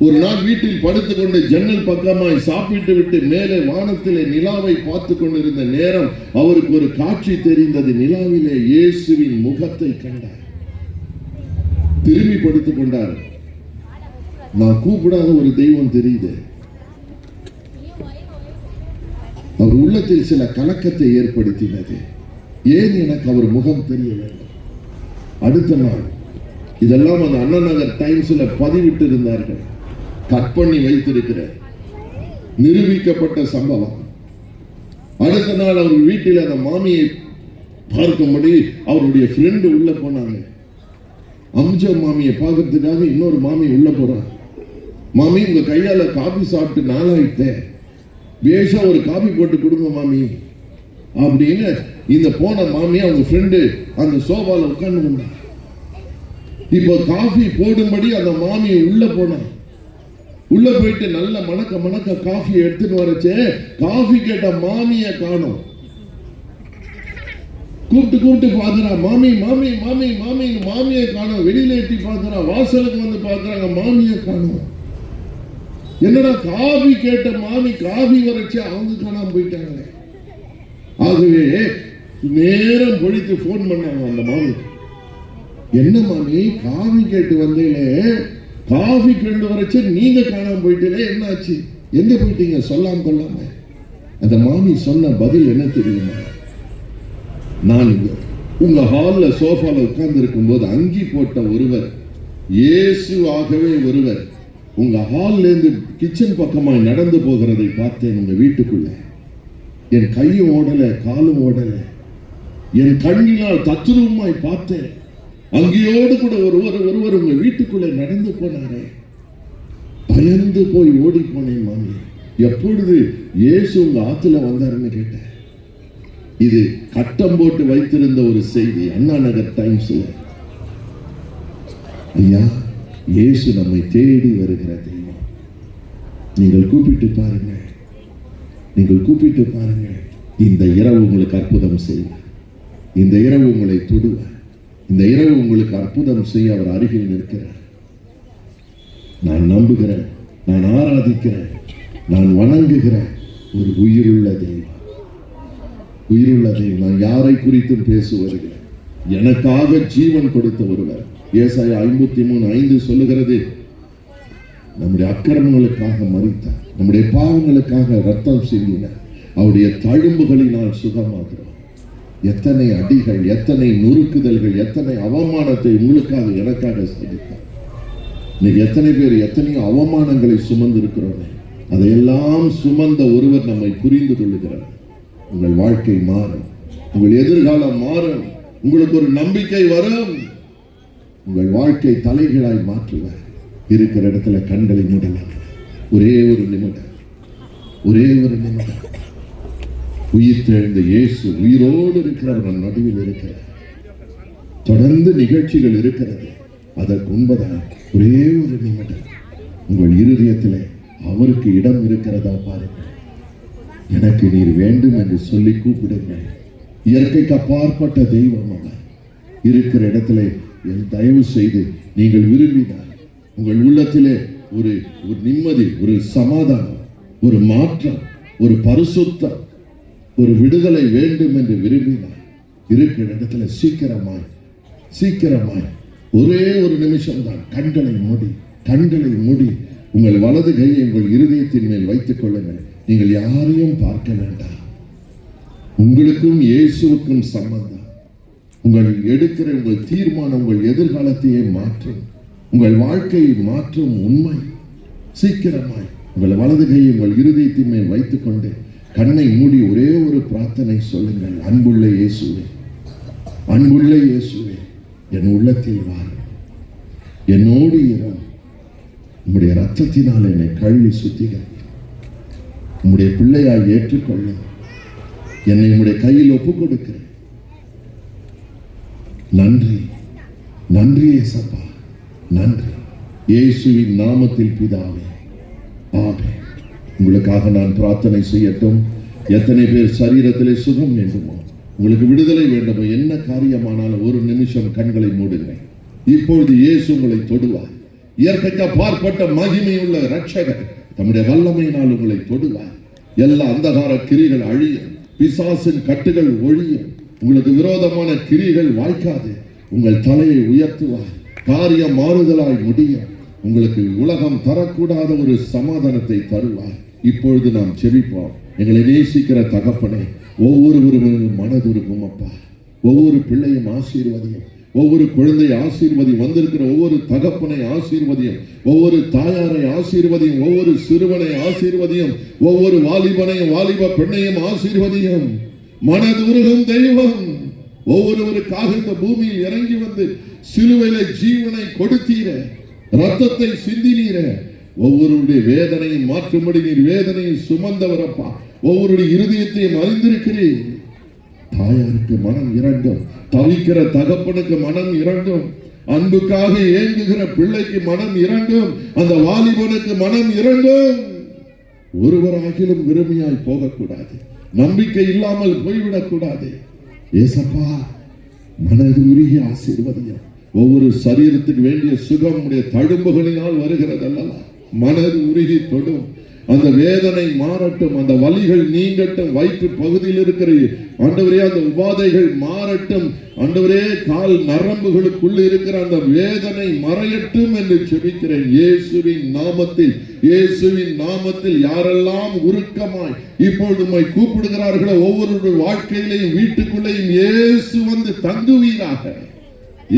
ஒரு நாள் வீட்டில் படுத்துக்கொண்டு ஜன்னல் பக்கமாய் சாப்பிட்டு விட்டு மேலே வானத்திலே நிலாவை பார்த்து கொண்டிருந்த நேரம் அவருக்கு ஒரு காட்சி தெரிந்தது. நிலாவிலே இயேசுவின் முகத்தை கண்டார். திரும்பி படுத்துக் கொண்டார். நான் கூப்பிடாத ஒரு தெய்வம் தெரியுது. அவர் உள்ளத்தில் சில கலக்கத்தை ஏற்படுத்தினது. ஏன் எனக்கு அவர் முகம் தெரிய வேண்டும்? அடுத்த நாள் இதெல்லாம் அந்த அண்ணா நகர் டைம்ஸ்ல பதிவிட்டு இருந்தார்கள். கட் பண்ணி வைத்திருக்கிற நிரூபிக்கப்பட்ட சம்பவம். அடுத்த நாள் அவர் வீட்டில் அந்த மாமியை பார்க்கும்படி அவருடைய ஃப்ரெண்டு உள்ள போனாங்க. அம்ஜ மாமியை பார்க்கறதுக்காக இன்னொரு மாமி உள்ள போறாங்க. மாமி, உங்க கையால காபி சாப்பிட்டு நாளாயிட்ட, பேஷா ஒரு காபி போட்டு கொடுங்க மாமி அப்படின்னு இந்த போன மாமி அவங்க ஃப்ரெண்டு அந்த சோபால உட்கார்ந்து கொண்டாங்க. இப்போ காஃபி போடும்படி அந்த மாமி உள்ள போனான். உள்ள போயிட்டு நல்ல மணக்க மணக்க காஃபி எடுத்துட்டு வரச்சே காஃபி கேட்ட மாமிய காணோம். கூப்பிட்டு பாக்குறா, மாமி மாமி மாமி மாமி, மாமியை காணோம். வெளியில எட்டி பாக்குறா, வாசலுக்கு வந்து பாக்குறாங்க, மாமியை காணோம். என்னடா காஃபி கேட்ட மாமி காஃபி வரைச்சு அவங்க காணாம போயிட்டாங்களே. ஆகவே நேரம் பொழித்து போன் பண்ணாங்க அந்த மாமி. என்ன மாமி, காஃபி கேட்டு வந்தீங்களே, காஃபி கொண்டு வரைச்சு நீங்க காணாம போயிட்டீங்களே, என்னாச்சு, எங்க போயிட்டீங்க சொல்லாம கொள்ளாம? அந்த மாமி சொன்ன பதில் என்ன தெரியுமா? நான் உங்க ஹால்ல சோஃபால உட்கார்ந்து இருக்கும் போது அங்கி போட்ட ஒருவர், இயேசுவாகவே ஒருவர் உங்க ஹால்ல இருந்து கிச்சன் பக்கமாய் நடந்து போகிறதை பார்த்தேன். உங்க வீட்டுக்குள்ள என் கையும் ஓடல, காலும் ஓடல, என் கண்ணினால் தத்ரூபமாய் பார்த்தேன். அங்கேயோடு கூட ஒருவர் உங்க வீட்டுக்குள்ளே நடந்து போனாரே. பயந்து போய் ஓடி போனேன் மாமி. எப்பொழுது இயேசு உங்க ஆத்துல வந்தாருன்னு கேட்டேன். இது கட்டம் போட்டு வைத்திருந்த ஒரு செய்தி, அண்ணா நகர் டைம்ஸ்ல. ஐயா, இயேசு நம்மை தேடி வருகிற தெய்வம். நீங்கள் கூப்பிட்டு பாருங்க, நீங்கள் கூப்பிட்டு பாருங்க. இந்த இரவு உங்களுக்கு அற்புதம் செய்வார். இந்த இரவு உங்களை தொடுவார். இந்த இரவு உங்களுக்கு அற்புதம் செய்ய அவர் அருகில் நிற்கிறார். நான் நம்புகிறேன், நான் ஆராதிக்கிறேன், நான் வணங்குகிறேன் ஒரு உயிருள்ள தெய்வம். உயிருள்ள தெய்வம். நான் யாரை குறித்தும் பேசுவதில்லை. எனக்காக ஜீவன் கொடுத்த ஒருவர். ஏசாயா 53:5 சொல்லுகிறது, நம்முடைய அக்கிரமங்களுக்காக மரித்தார், நம்முடைய பாவங்களுக்காக ரத்தம் சிந்தினார், அவருடைய தழும்புகளினால் சுகமாகிறோம். எத்தனை அடிகள், எத்தனை நொறுக்குதல்கள், எத்தனை அவமானத்தை உங்களுக்காக எனக்காக சந்தித்தார். இன்னைக்கு எத்தனை பேர் எத்தனையோ அவமானங்களை சுமந்து இருக்கிறோம். அதையெல்லாம் சுமந்த ஒருவர் நம்மை புரிந்து கொள்ளுகிறார். உங்கள் வாழ்க்கை மாறும், உங்கள் எதிர்காலம் மாறும், உங்களுக்கு ஒரு நம்பிக்கை வரும், உங்கள் வாழ்க்கை தலைகளாய் மாற்றுவார். இருக்கிற இடத்துல கண்களை மூடலாம். ஒரே ஒரு நிமிடம், ஒரே ஒரு நிமிடம். உயிர் தெழுந்த இயேசு உயிரோடு இருக்கிறவர் நம் நடுவில் இருக்கிறார். தொடர்ந்து நிகழ்ச்சிகள் இருக்கிறது. அதற்கு முன்பதாக ஒரே ஒரு நிமிடம் உங்கள் இருதயத்திலே அவருக்கு இடம் இருக்கிறதா பாருங்கள். எனக்கு நீர் வேண்டும் என்று சொல்லி கூப்பிடுங்கள். இயற்கைக்கு அப்பாற்பட்ட தெய்வம் அவர். இருக்கிற இடத்திலே தயவு செய்து நீங்கள் விரும்பினார் உங்கள் உள்ளத்திலே ஒரு நிம்மதி, ஒரு சமாதானம், ஒரு மாற்றம், ஒரு பரிசுத்தம், ஒரு விடுதலை வேண்டும் என்று விரும்பினார். இருக்கிற இடத்துல சீக்கிரமாய் சீக்கிரமாய் ஒரே ஒரு நிமிஷம் தான். கண்களை மூடி உங்கள் வலது கையை உங்கள் இருதயத்தின் மேல் வைத்துக் கொள்ளுங்கள். நீங்கள் யாரையும் பார்க்க வேண்டாம். உங்களுக்கும் இயேசுவுக்கும் சம்பந்தம். உங்கள் எடுக்கிற உங்கள் தீர்மானம் உங்கள் எதிர்காலத்தையே மாற்றும், உங்கள் வாழ்க்கையை மாற்றும் உண்மை. சீக்கிரமாய் உங்கள் வலது கையை உங்கள் இருதயத்தின் மேல் வைத்துக் கொண்டு கண்ணை மூடி ஒரே ஒரு பிரார்த்தனை சொல்லுங்கள். அன்புள்ள இயேசுவே, அன்புள்ள இயேசுவே, என் உள்ளத்தில் வாரும், என்னோடு இரும். உம்முடைய ரத்தத்தினால் என்னை கழுவி சுத்திகரி. உம்முடைய பிள்ளையாய் ஏற்றுக்கொள்ளும். என்னை உம்முடைய கையில் ஒப்புக் கொடுக்கிறேன். நன்றி, நன்றி இயேசப்பா, நன்றி. இயேசுவின் நாமத்தில் பிதாவே, ஆமென். உங்களுக்காக நான் பிரார்த்தனை செய்யட்டும். எத்தனை பேர் சரீரத்திலே சுகம் வேண்டுமோ, உங்களுக்கு விடுதலை வேண்டுமோ, என்ன காரியமானாலும் ஒரு நிமிஷம் கண்களை மூடுங்கள். இப்பொழுது இயேசு உங்களை தொடுவார். இயற்கைக்கு அப்பாற்பட்ட மகிமையுள்ள இரட்சகர் தம்முடைய வல்லமையினால் உங்களை தொடுவார். எல்லா அந்தகார கிரிகள் அழியும், பிசாசின் கட்டுகள் ஒழியும், உங்களுக்கு விரோதமான கிரிகள் வாய்க்காது. உங்கள் தலையை உயர்த்துவார். காரியம் மாறுதலாய் முடியும். உங்களுக்கு உலகம் தரக்கூடாத ஒரு சமாதானத்தை தருவார். இப்பொழுது நாம் செபிப்போம். எங்களை நேசிக்கிற தகப்பனே, ஒவ்வொருவரும் மனதுருகும் அப்பா, ஒவ்வொரு பிள்ளையும் ஆசீர்வதியும். ஒவ்வொரு குழந்தை ஆசீர்வதியும், வந்திருக்கிற ஒவ்வொரு தகப்பனை ஆசீர்வதியும், ஒவ்வொரு தாயாரை ஆசீர்வதியும், ஒவ்வொரு சிறுவனை ஆசீர்வதியும், ஒவ்வொரு வாலிபனையும் வாலிப பெண்ணையும் ஆசீர்வதியும். மனதுருகும் தெய்வம் ஒவ்வொருவருக்காக இந்த பூமியில் இறங்கி வந்து சிலுவையில ஜீவனை கொடுத்தீர, ரத்தத்தை சிந்தினீர, ஒவ்வொருடைய வேதனையும் மாற்றும்படி நீர் வேதனையை சுமந்தவரப்பா. ஒவ்வொருடைய இருதயத்தையும் அறிந்திருக்கிறீர். தாயாருக்கு மனம் இறங்கும், தவிக்கிற தகப்பனுக்கு மனம் இறங்கும், அன்புக்காக ஏங்குகிற பிள்ளைக்கு மனம் இறங்கும், அந்த வாலிபனுக்கு மனம் இறங்கும். ஒருவராகிலும் விரும்பியாய் போகக்கூடாது, நம்பிக்கை இல்லாமல் போய்விடக்கூடாது. ஏசப்பா, மனது உருகி ஆசீர்வதியும். ஒவ்வொரு சரீரத்துக்கு வேண்டிய சுகம் உடைய தழும்புகளினால் வருகிறது அல்லவா? மனது உருகி தொடும். அந்த வேதனை மாறட்டும், அந்த வலிகள் நீங்கட்டும். வயிற்று பகுதியில் இருக்கிற ஆண்டவரே அந்த உபாதைகள் மாறட்டும். ஆண்டவரே, கால் நரம்புகளுக்குள்ள இருக்கிற அந்த வேதனை மறையட்டும் என்று ஜெபிக்கிறேன் இயேசுவின் நாமத்தில். இயேசுவின் நாமத்தில் யாரெல்லாம் உருக்கமாய் இப்பொழுது உம்மை கூப்பிடுகிறார்களோ ஒவ்வொருடைய வாழ்க்கையிலையும் வீட்டுக்குள்ளேயும் இயேசு வந்து தங்குவீராக.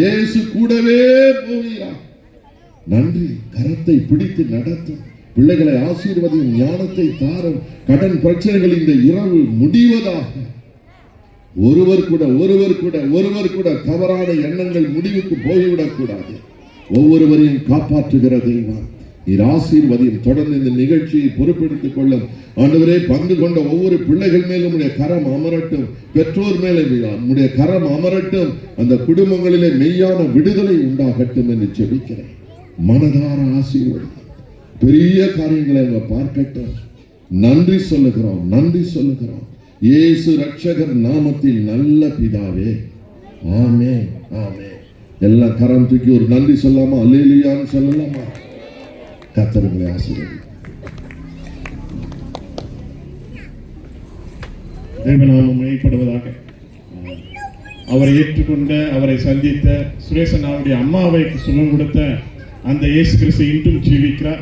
இயேசு கூடவே போவீராக. நன்றி. கரத்தை பிடித்து நடத்தும். பிள்ளைகளை ஆசீர்வதியும், ஞானத்தை தாரும். கடன் பிரச்சனைகள் இந்த இரவு முடிவதாக. ஒருவர் கூட தவறான எண்ணங்கள் முடிவுக்கு போய்விடக் கூடாது. ஒவ்வொருவரையும் காப்பாற்றுகிற தெய்வம் நீர் ஆசீர்வதியும். தொடர்ந்து இந்த நிகழ்ச்சியை பொறுப்பெடுத்துக் கொள்ளும். ஆண்டவரே, பங்கு கொண்ட ஒவ்வொரு பிள்ளைகள் மேலும் உடைய கரம் அமரட்டும். பெற்றோர் மேலே உடைய கரம் அமரட்டும். அந்த குடும்பங்களிலே மெய்யான விடுதலை உண்டாகட்டும் என்று ஜெபிக்கிறேன். மனதார ஆசீர்வதி. பெரிய காரியங்களை அவங்க பார்க்கட்டும். நன்றி சொல்லுகிறோம் இயேசு ரட்சகர் நாமத்தில் நல்ல பிதாவே, ஆமென், ஆமென். எல்லாம் கரம் தூக்கி ஒரு நன்றி சொல்லாமா? அல்லேலூயான்னு சொல்லலாமா? கர்த்தருங்களை ஆசீர்வதி. தேவநாமம் மையப்படுவதாக. அவரை ஏற்றுக்கொண்ட, அவரை சந்தித்த சுரேசன் அவருடைய அம்மாவை சுகம் கொடுத்த அந்த இயேசு கிறிஸ்து இன்றும் ஜீவிக்கிறார்.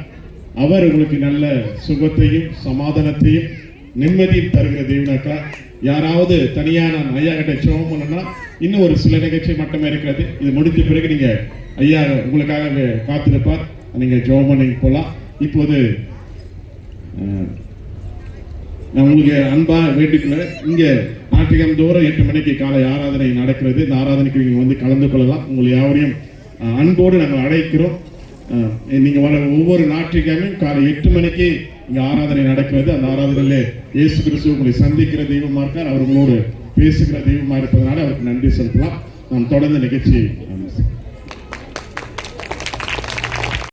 அவர் உங்களுக்கு நல்ல சுகத்தையும் சமாதானத்தையும் நிம்மதியும் தருகிற தேவனாக்கா. யாராவது தனியா நான் ஐயா கிட்ட ஜெபம் பண்ணனா இன்னும் ஒரு சில நிகழ்ச்சி மட்டுமே இருக்கிறது. இது முடித்த பிறகு நீங்க ஐயா உங்களுக்காக காத்திருப்பார். நீங்க ஜெபம் பண்ணி போகலாம். இப்போது நான் உங்களுக்கு அன்பா வேண்டிக்கொள்ள, இங்க ஞாயிற்றுக்கிழமை தோறும் 8 மணிக்கு காலை ஆராதனை நடக்கிறது. இந்த ஆராதனைக்கு நீங்க வந்து கலந்து கொள்ளலாம். உங்களை யாவரையும் அன்போடு நாங்கள் அழைக்கிறோம். நீங்க வர ஒவ்வொரு ஞாயிற்றுக்கிழமையும் காலை 8 மணிக்கு இங்க ஆராதனை நடக்கிறது. அந்த ஆராதனையிலே இயேசு கிறிஸ்து உங்களை சந்திக்கிற தெய்வமா இருக்கார். அவர் உங்களோடு பேசுகிற தெய்வமா இருப்பதனால அவருக்கு நன்றி செலுத்தலாம். நாம் தொடர்ந்து நிகழ்ச்சி